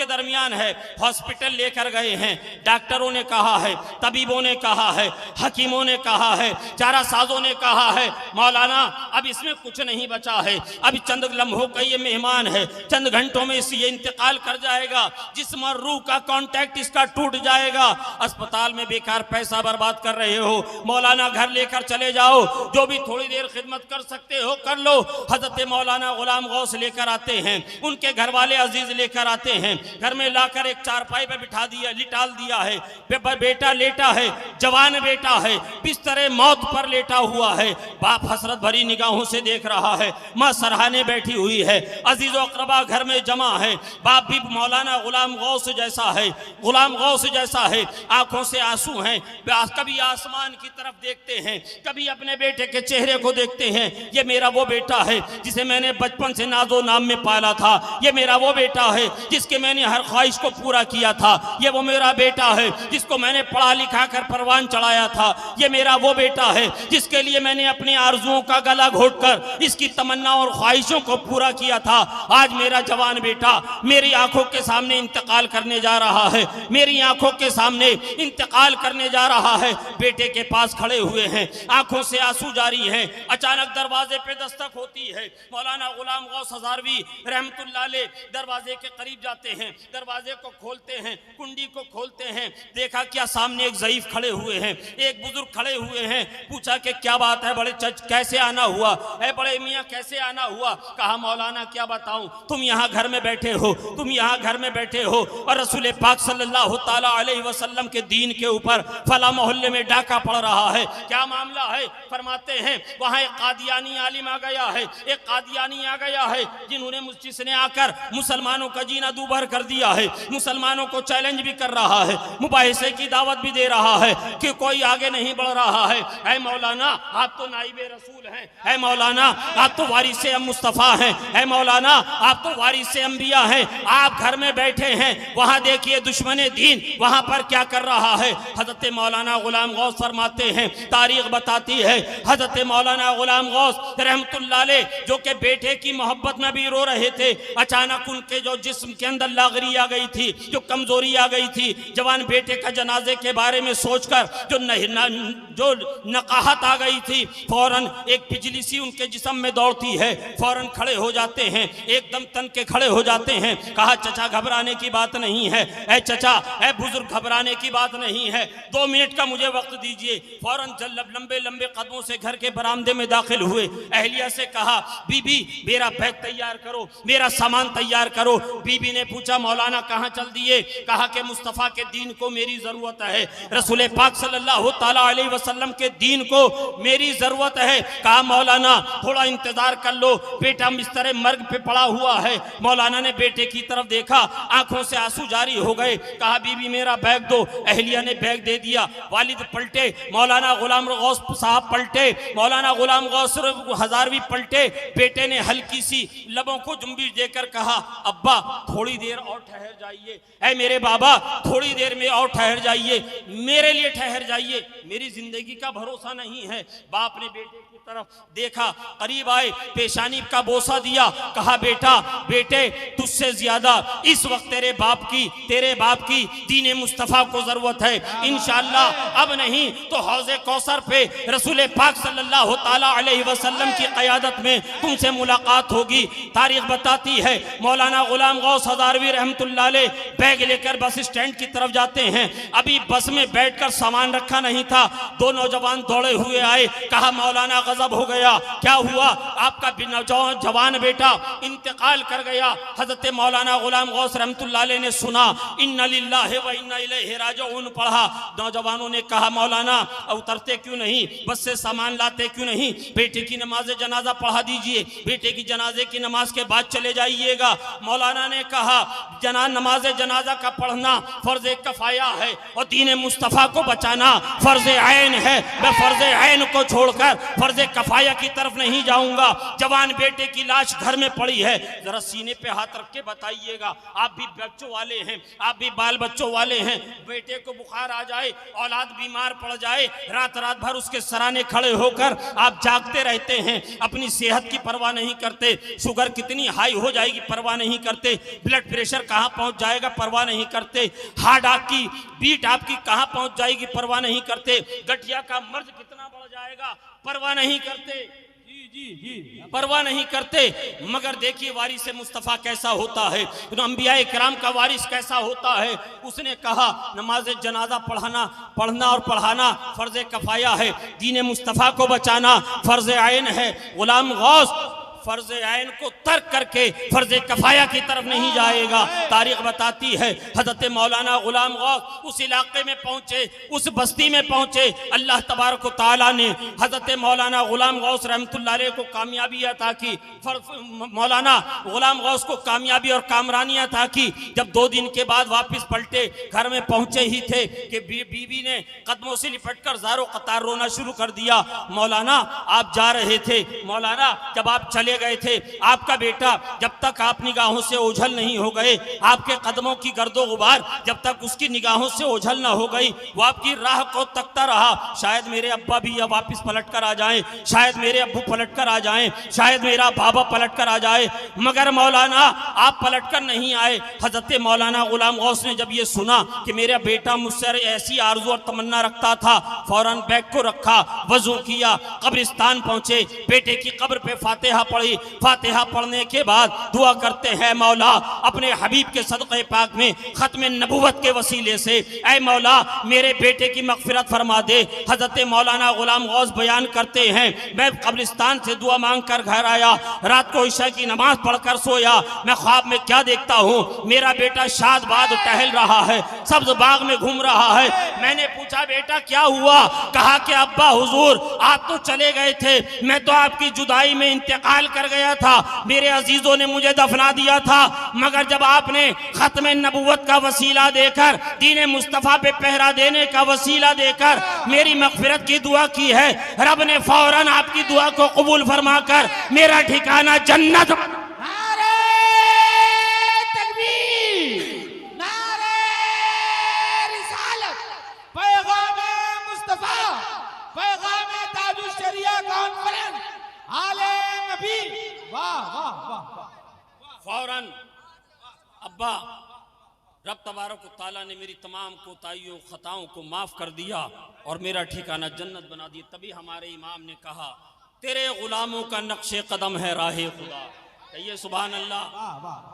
S1: दरमियान है, हॉस्पिटल लेकर गए हैं। डॉक्टरों ने कहा है, तबीबों ने कहा है, हकीमों ने कहा है, चारा साजों ने कहा है, मौलाना अब इसमें कुछ नहीं बचा है, अभी चंद लम्हों का ये मेहमान है, चंद घंटों में ये इंतकाल कर जाएगा, जिस्म और रूह का कांटेक्ट इसका टूट जाएगा। अस्पताल में बेकार पैसा बर्बाद कर रहे हो, मौलाना घर लेकर चले जाओ, जो भी थोड़ी देर खिदमत कर सकते हो कर लो। हजरत मौलाना गुलाम गौस लेकर आते हैं, उनके घर वाले अजीज लेकर आते हैं, घर में लाकर एक चारपाई पे लिटाल दिया है, बेटा लेटा है, जवान बेटा है, बिस्तर मौत पर लेटा हुआ है, बाप हसरत भरी निगाहों से देख रहा है, माँ सरहाने बैठी हुई है, अजीज अकरबा घर में जमा है, बाप भी मौलाना गुलाम गौस जैसा है, आंखों से आंसू हैं, कभी आसमान की तरफ देखते हैं, कभी अपने बेटे के चेहरे को देखते हैं, ये मेरा वो बेटा है जिसे मैंने बचपन से नाजो नाम में पाला था, ये मेरा वो बेटा है जिसके मैंने हर ख्वाहिश को पूरा किया था, ये वो मेरा बेटा है जिसको मैंने पढ़ा लिखा कर परवान चढ़ाया था, ये मेरा वो बेटा है जिसके लिए मैंने अपनी आरजुओं का गला घोटकर इसकी तमन्ना और ख्वाहिशों को पूरा किया था। आज मेरा जवान बेटा मेरी आंखों के सामने इंतकाल करने जा रहा है, मेरी आंखों के सामने इंतकाल करने जा रहा है। बेटे के पास खड़े हुए हैं, आंखों से आंसू जारी हैं। अचानक दरवाजे पे दस्तक होती है। मौलाना गुलाम गौस हजारवी रहमतुल्लाह अलैह दरवाजे के करीब जाते हैं, दरवाजे को खोलते हैं, कुंडी को खोलते हैं। देखा क्या सामने एक ज़ईफ खड़े हुए हैं, एक बुजुर्ग खड़े हुए हैं। पूछा कि क्या बात है बड़े चच, कैसे आना हुआ है बड़े मियाँ, कैसे आना हुआ? कहा मौलाना क्या बताऊं, तुम यहाँ घर में बैठे हो, तुम यहाँ घर में बैठे हो और रसूल पाक सल्लल्लाहु ताला अलैहि वसल्लम के दीन के ऊपर फला मोहल्ले में डाका पड़ रहा है। क्या मामला है? फरमाते हैं वहाँ एक कादियानी आलिम आ गया है, एक कादियानी आ गया है जिसने आकर मुसलमानों का जीना दूभर कर दिया है, मुसलमानों को चैलेंज भी कर रहा है, मुबाहिसे की दावत भी दे रहा है कि कोई आगे नहीं बढ़ रहा है। ऐ मौलाना आप तो नाइबे रसूल हैं, ऐ मौलाना आप तो वारिसे मुस्तफ़ा हैं, ऐ मौलाना आप तो वारिसे अंबिया हैं, आप घर में बैठे हैं, वहाँ देखिए दुश्मने दीन वहाँ पर क्या कर रहा है। हजरत मौलाना गुलाम गौस फरमाते हैं, तारीख बताती है हजरत मौलाना गुलाम गौस रहमतुल्लाह अलैह जो के बेटे की मोहब्बत में भी रो रहे थे, अचानक उनके जो जिस्म के अंदर लागरी आ गई थी, जो कमजोरी आ गई थी, जवान बेटे का जनाजे के बारे में सोचकर जो नकाहत आ गई थी, फौरन एक बिजली सी उनके जिस्म में दौड़ती है, फौरन खड़े हो जाते हैं, एकदम तन के खड़े हो जाते हैं। कहा चचा घबराने की बात नहीं है, ऐ चचा ऐ बुजुर्ग घबराने की बात नहीं है, 2 मिनट का मुझे वक्त दीजिए। फौरन लंबे लंबे कदमों से घर के बरामदे में दाखिल हुए। अहलिया से कहा बीबी मेरा बैग तैयार करो, मेरा सामान तैयार करो। बीबी ने पूछा मौलाना कहाँ चल दिए? कहा कि मुस्तफ़ा के दीन को मेरी ज़रूरत है, रसूल पाक सल्लल्लाहु ताला अलैहि वसल्लम के दीन को मेरी ज़रूरत है। कहा मौलाना थोड़ा इंतज़ार कर लो, बेटा बिस्तर मर्ग पे पड़ा हुआ है। मौलाना ने बेटे की तरफ देखा, आंखों से आंसू जारी हो गए। कहा बीबी मेरा बैग दो। अहलिया ने बैग दे दिया। वालिद पलटे, मौलाना गुलाम गौस साहब पलटे, मौलाना गुलाम गौस हजारवी पलटे। बेटे ने हल्की सी लबों को जुम्बिश देकर कहा अब्बा थोड़ी देर और ठहर जाइए, ऐ मेरे बाबा थोड़ी देर में और ठहर जाइए, मेरे लिए ठहर जाइए, मेरी जिंदगी का भरोसा नहीं है। बाप ने बेटे की तरफ देखा, करीब आए, पेशानी का बोसा दिया। कहा बेटा बेटे तुझसे ज्यादा इस वक्त तेरे बाप की दीन मुस्तफ़ा को जरूरत है। इंशाअल्लाह अब नहीं तो हौज़े कौसर पे रसूल पाक सल्लल्लाहु ताला अलैहि वसल्लम की क़यादत में तुमसे मुलाकात होगी। तारीख बताती है मौलाना गुलाम गौस हजारवी रहमतुल्लाह अलैह बैग लेकर बस स्टैंड की तरफ जाते हैं। अभी बस में बैठकर सामान रखा नहीं था, 2 नौजवान दौड़े हुए आए। कहा मौलाना गजब हो गया, क्या हुआ? आपका जवान बेटा इंतकाल कर गया। हजरत मौलाना गुलाम गौस रहमतुल्लाह अलैह ने सुना इन्ना लिल्लाहि व इन्ना इलैहि राजिऊन पढ़ा। नौजवानों ने कहा मौलाना उतरते क्यों नहीं, बस से सामान लाते क्यों नहीं, बेटे की नमाज जनाजा पढ़ा दीजिए, बेटे की जनाजे की नमाज के बाद चले जाइएगा। मौलाना ने कहा नमाज जनाजा का पढ़ना फर्ज कफाया है और दीन मुस्तफ़ा को बचाना फर्ज ऐन है। मैं फर्ज ऐन को छोड़कर फर्ज कफाया की तरफ नहीं जाऊंगा। जवान बेटे की लाश घर में पड़ी है, जरा सीने पे हाथ रख के बताइएगा, आप भी बच्चों वाले हैं, आप भी बाल बच्चों वाले हैं, बेटे को बुखार आ जाए, औलाद बीमार पड़ जाए, रात रात भर उसके सराने खड़े होकर आप जागते रहते हैं, अपनी सेहत की परवाह नहीं करते, शुगर कितनी हाई हो जाएगी परवाह नहीं करते, ब्लड प्रेशर कहाँ पहुंच जाएगा परवाह नहीं करते, हार्ट आपकी बीट आपकी कहाँ पहुंच जाएगी परवाह नहीं करते, गठिया का मर्ज कितना बढ़ जाएगा परवाह नहीं करते, जी परवाह नहीं करते। मगर देखिए वारिस मुस्तफ़ा कैसा होता है, अंबिया इकराम का वारिस कैसा होता है। उसने कहा नमाज जनाजा पढ़ना और पढ़ाना फर्ज कफाया है, दीन मुस्तफ़ा को बचाना फर्ज आइन है। गुलाम गौस फर्ज ऐन को तर्क करके फर्ज कफाया की तरफ नहीं जाएगा। तारीख बताती है हजरत मौलाना गुलाम गौस उस इलाके में पहुंचे, उस बस्ती में पहुंचे। अल्लाह तबारक व तआला ने हजरत मौलाना गुलाम गौस रहमतुल्लाह अलैह को कामयाबी अता की। मौलाना गुलाम गौस को कामयाबी और कामरानी अता की। जब 2 दिन के बाद वापस पलटे, घर में पहुंचे ही थे कि बीवी ने कदमों से लिपटकर ज़ारो कतार रोना शुरू कर दिया। मौलाना आप जा रहे थे, मौलाना जब आप चले गए थे, आपका बेटा जब तक आप निगाहों से ओझल नहीं हो गए, आपके कदमों की गर्दो गुबार जब तक उसकी निगाहों से ओझल ना हो गई, वो आपकी राह को तकता रहा। शायद मेरे अब्बा भी अब वापस पलट कर आ जाएं, शायद मेरे अब्बू पलट कर आ जाएं, शायद मेरा बाबा पलट कर आ जाए, मगर मौलाना आप पलट कर नहीं आए। हजरत मौलाना गुलाम गौस ने जब ये सुना कि मेरा बेटा मुझसे ऐसी आरज़ू और तमन्ना रखता था, फौरन बैग को रखा, वजू किया, कब्रिस्तान पहुंचे, बेटे की कब्र पे फातिहा पढ़ी। फातिहा पढ़ने के बाद दुआ करते हैं, मौला अपने हबीब के सदक़े पाक में खत्म नबूवत के वसीले से ऐ मौला मेरे बेटे की मग़फ़िरत फरमा दे। हजरत मौलाना गुलाम गौस बयान करते हैं, मैं कब्रिस्तान से दुआ मांग कर घर आया, रात को ईशा की नमाज पढ़कर सोया। मैं ख्वाब में क्या देखता हूँ, मेरा बेटा शादबाद टहल रहा है, सब्ज़ बाग में घूम रहा है। मैंने पूछा बेटा क्या हुआ? कहा कि अब्बा हुजूर आप तो चले गए थे, मैं तो आपकी जुदाई में इंतकाल कर गया था, मेरे अजीजों ने मुझे दफना दिया था, मगर जब आपने खत्म नबूवत का वसीला देकर, दीन मुस्तफ़ा पे पहरा देने का वसीला देकर मेरी मग़फ़िरत की दुआ की है, रब ने फौरन आपकी दुआ को कबूल फरमाकर मेरा ठिकाना जन्नत। फौरन अब्बा रब तबारक व तआला ने मेरी तमाम कोताहियों खताओं को माफ़ कर दिया और मेरा ठिकाना जन्नत बना दिया। तभी हमारे इमाम ने कहा तेरे गुलामों का नक्शे कदम है राहे खुदा। कहिए सुभान अल्लाह।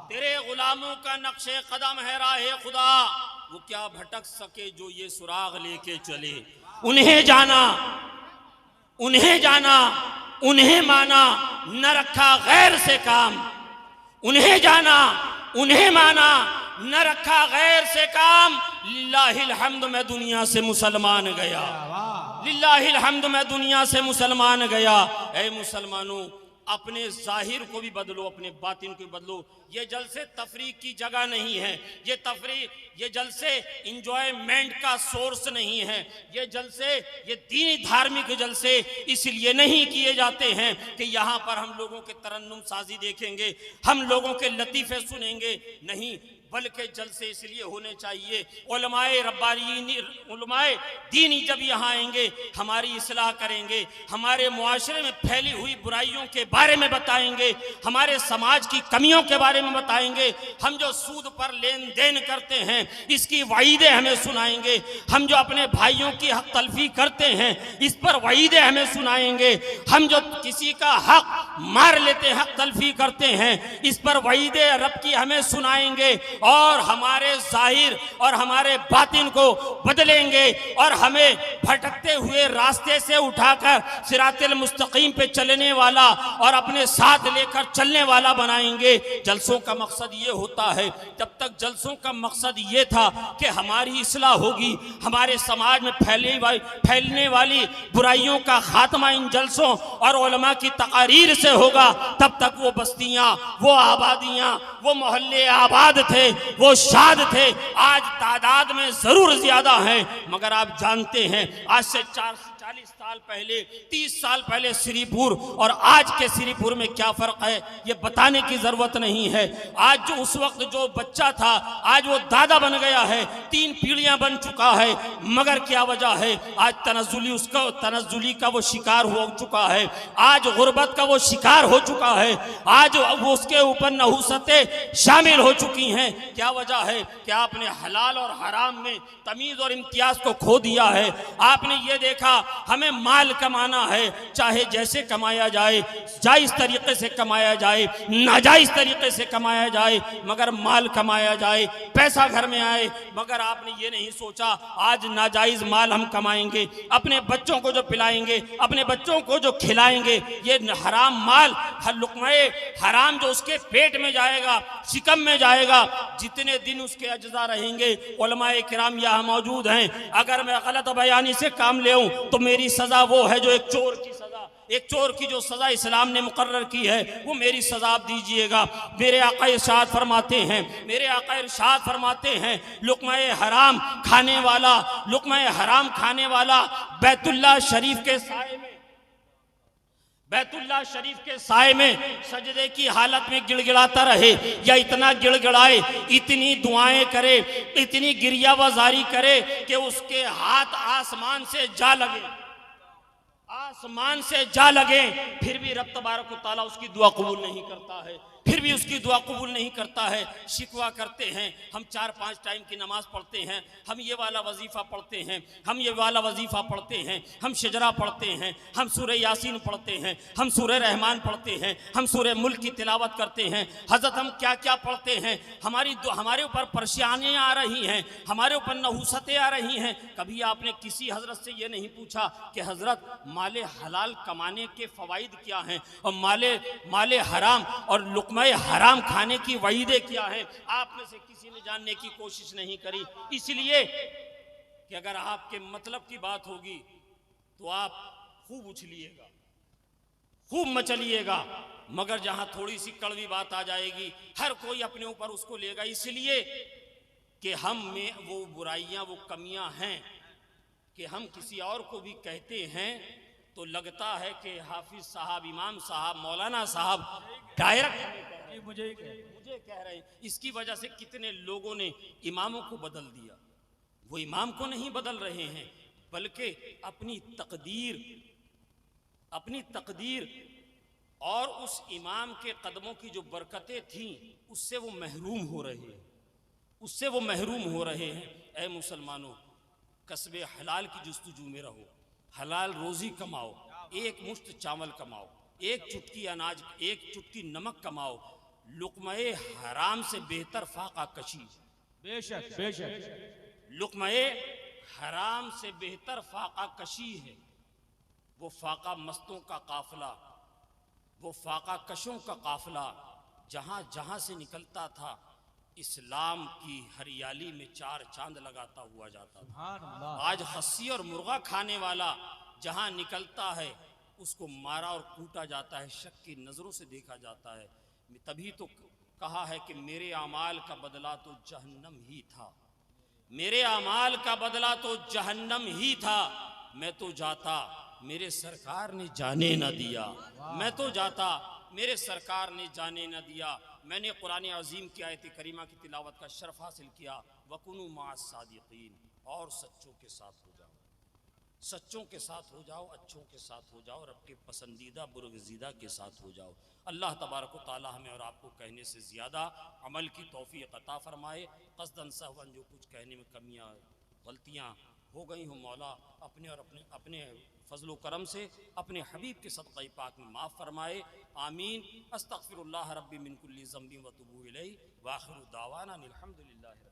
S1: तेरे गुलामों का नक्शे कदम है राहे खुदा, वो क्या भटक सके जो ये सुराग लेके चले। उन्हें जाना, उन्हें जाना, उन्हें माना, न रखा गैर से काम। उन्हें जाना, उन्हें माना, न रखा गैर से काम। लिल्लाहिल हम्द मैं दुनिया से मुसलमान गया, लिल्लाहिल हम्द मैं दुनिया से मुसलमान गया। ऐ मुसलमानों अपने जाहिर को भी बदलो, अपने बातिन को भी बदलो। ये जलसे तफरीक की जगह नहीं है, ये तफरीक, ये जलसे इंजॉयमेंट का सोर्स नहीं है। ये जलसे, ये दीनी धार्मिक जलसे इसलिए नहीं किए जाते हैं कि यहाँ पर हम लोगों के तरन्नुम साजी देखेंगे, हम लोगों के लतीफ़े सुनेंगे, नहीं, बल्कि जलसे इसलिए होने चाहिए उलमाए रब्बानी, उलमाए दीनी जब यहाँ आएंगे हमारी इस्लाह करेंगे, हमारे मुआशरे में फैली हुई बुराइयों के बारे में बताएंगे, हमारे समाज की कमियों के बारे में बताएंगे, हम जो सूद पर लेन देन करते हैं इसकी वईदें हमें सुनाएंगे, हम जो अपने भाइयों की हक तलफी करते हैं इस पर वईदें हमें सुनाएंगे, हम जो किसी का हक मार लेते हैं, हक तलफी करते हैं, इस पर वईदें रब की हमें सुनाएंगे और हमारे जाहिर और हमारे बातिन को बदलेंगे और हमें भटकते हुए रास्ते से उठाकर सिरातिल मुस्तकीम पे चलने वाला और अपने साथ लेकर चलने वाला बनाएंगे। जलसों का मकसद ये होता है, जब तक जलसों का मकसद ये था कि हमारी इस्लाह होगी, हमारे समाज में फैलने वाली बुराइयों का खात्मा इन जलसों और उलमा की तकारीर से होगा, तब तक वो बस्तियां, वो आबादियां, वो मोहल्ले आबाद थे, वो शाद थे। आज तादाद में जरूर ज्यादा है, मगर आप जानते हैं आज से 40 साल पहले, 30 साल पहले श्रीपुर और आज के श्रीपुर में क्या फर्क है ये बताने की जरूरत नहीं है। आज जो उस वक्त जो बच्चा था आज वो दादा बन गया है, 3 पीढ़ियां बन चुका है, मगर क्या वजह है? आज तनज़्ज़ुली का वो शिकार हो चुका है, आज गुर्बत का वो शिकार हो चुका है, आज वो उसके ऊपर नहुसतें शामिल हो चुकी हैं। क्या वजह है? क्या आपने हलाल और हराम में तमीज़ और इम्तियाज को खो दिया है? आपने ये देखा हमें माल कमाना है, चाहे जैसे कमाया जाए, जायज़ तरीके से कमाया जाए, नाजायज़ तरीके से कमाया जाए, मगर माल कमाया जाए, पैसा घर में आए। मगर आपने ये नहीं सोचा आज नाजायज़ माल हम कमाएंगे, अपने बच्चों को जो पिलाएंगे, अपने बच्चों को जो खिलाएंगे, ये हराम माल, लुक़्मे हराम जो उसके पेट में जाएगा, शिकम में जाएगा, जितने दिन उसके अज्जा रहेंगे। उलमाए किराम यहाँ मौजूद हैं, अगर मैं गलत बयानी से काम ले आऊं तो मेरी सज़ा वो है जो एक चोर की सज़ा, एक चोर की जो सज़ा इस्लाम ने मुकर्रर की है, वो मेरी सज़ा आप दीजिएगा। मेरे आका इरशाद फरमाते हैं, मेरे आका इरशाद फरमाते हैं, लुक़्मे हराम खाने वाला, लुक़्मे हराम खाने वाला बैतुल्लाह शरीफ के साए में, बैतुल्लाह शरीफ के साए में सजदे की हालत में गिड़गिड़ाता रहे, या इतना गिड़गिड़ाए, इतनी दुआएं करे, इतनी गिरिया वजारी करे कि उसके हाथ आसमान से जा लगे, आसमान से जा लगे, फिर भी रब तबारक व तआला उसकी दुआ कबूल नहीं करता है, फिर भी उसकी दुआ कबूल नहीं करता है। शिकवा करते हैं, हम 4-5 टाइम की नमाज पढ़ते हैं, हम ये वाला वजीफ़ा पढ़ते हैं, हम ये वाला वजीफ़ा पढ़ते हैं, हम शजरा पढ़ते हैं, हम सूरह यासीन पढ़ते हैं, हम सूरह रहमान पढ़ते हैं, हम सूरह मुल्क की तिलावत करते हैं। हज़रत हम क्या क्या पढ़ते हैं, हमारे ऊपर परेशानियाँ आ रही हैं, हमारे ऊपर नहूसतें आ रही हैं। कभी आपने किसी हज़रत से ये नहीं पूछा कि हज़रत माले हलाल कमाने के फ़वाइद क्या हैं, और माले हराम और लुक़्मा हराम खाने की वईदें क्या हैं? आप में से किसी ने जानने की कोशिश नहीं करी। इसलिए कि अगर आपके मतलब की बात होगी तो आप खूब उछलिएगा, खूब मचलिएगा, मगर जहां थोड़ी सी कड़वी बात आ जाएगी हर कोई अपने ऊपर उसको लेगा। इसलिए कि हम में वो बुराइयां, वो कमियां हैं कि हम किसी और को भी कहते हैं तो लगता है कि हाफिज साहब, इमाम साहब, मौलाना साहब डायरेक्ट मुझे कह रहे हैं। इसकी वजह से कितने लोगों ने इमामों को बदल दिया। वो इमाम को नहीं बदल रहे हैं, बल्कि अपनी तकदीर और उस इमाम के कदमों की जो बरकतें थीं उससे वो महरूम हो रहे हैं, उससे वो महरूम हो रहे हैं। ऐ मुसलमानों, कस्बे हलाल की जुस्तजू में रहो, हलाल रोज़ी कमाओ, एक मुश्त चावल कमाओ, एक चुटकी अनाज, एक चुटकी नमक कमाओ। लुक़्मे हराम से बेहतर फाका कशी, बेशक बेशक लुक़्मे हराम से बेहतर फाका कशी है। वो फाका मस्तों का काफिला, वो फाका कशों का काफिला जहाँ जहाँ से निकलता था इस्लाम की हरियाली में 4 चांद लगाता हुआ जाता था। आज खस्सी और मुर्गा खाने वाला जहाँ निकलता है उसको मारा और कूटा जाता है, शक की नज़रों से देखा जाता है। तभी तो कहा है कि मेरे आमाल का बदला तो जहन्नम ही था, मेरे आमाल का बदला तो जहन्नम ही था। मैं तो जाता, मेरे सरकार ने जाने न दिया, मैं तो जाता, मेरे सरकार ने जाने न दिया। मैंने कुरान अज़ीम की आयत करीमा की तिलावत का शर्फ हासिल किया, वकुनु माअस सादिकीन, और सच्चों के साथ हो जाओ, सच्चों के साथ हो जाओ, अच्छों के साथ हो जाओ, रब के पसंदीदा बुरगज़ीदा के साथ हो जाओ। अल्लाह तबारक व तआला हमें और आपको कहने से ज़्यादा अमल की तौफ़ीक़ अता फ़रमाए। क़स्दन सहवन जो कुछ कहने में कमियाँ गलतियाँ हो गई हो मौला अपने और अपने फ़ज़्ल व करम से अपने हबीब के सदक़े पाक में माफ़ फ़रमाए। आमीन। अस्तग़फ़िरुल्लाह रब्बी मिन कुल्ली ज़ंबिन व अतूबु इलैहि व आख़िरु दावाना अनिल हम्दुलिल्लाहि।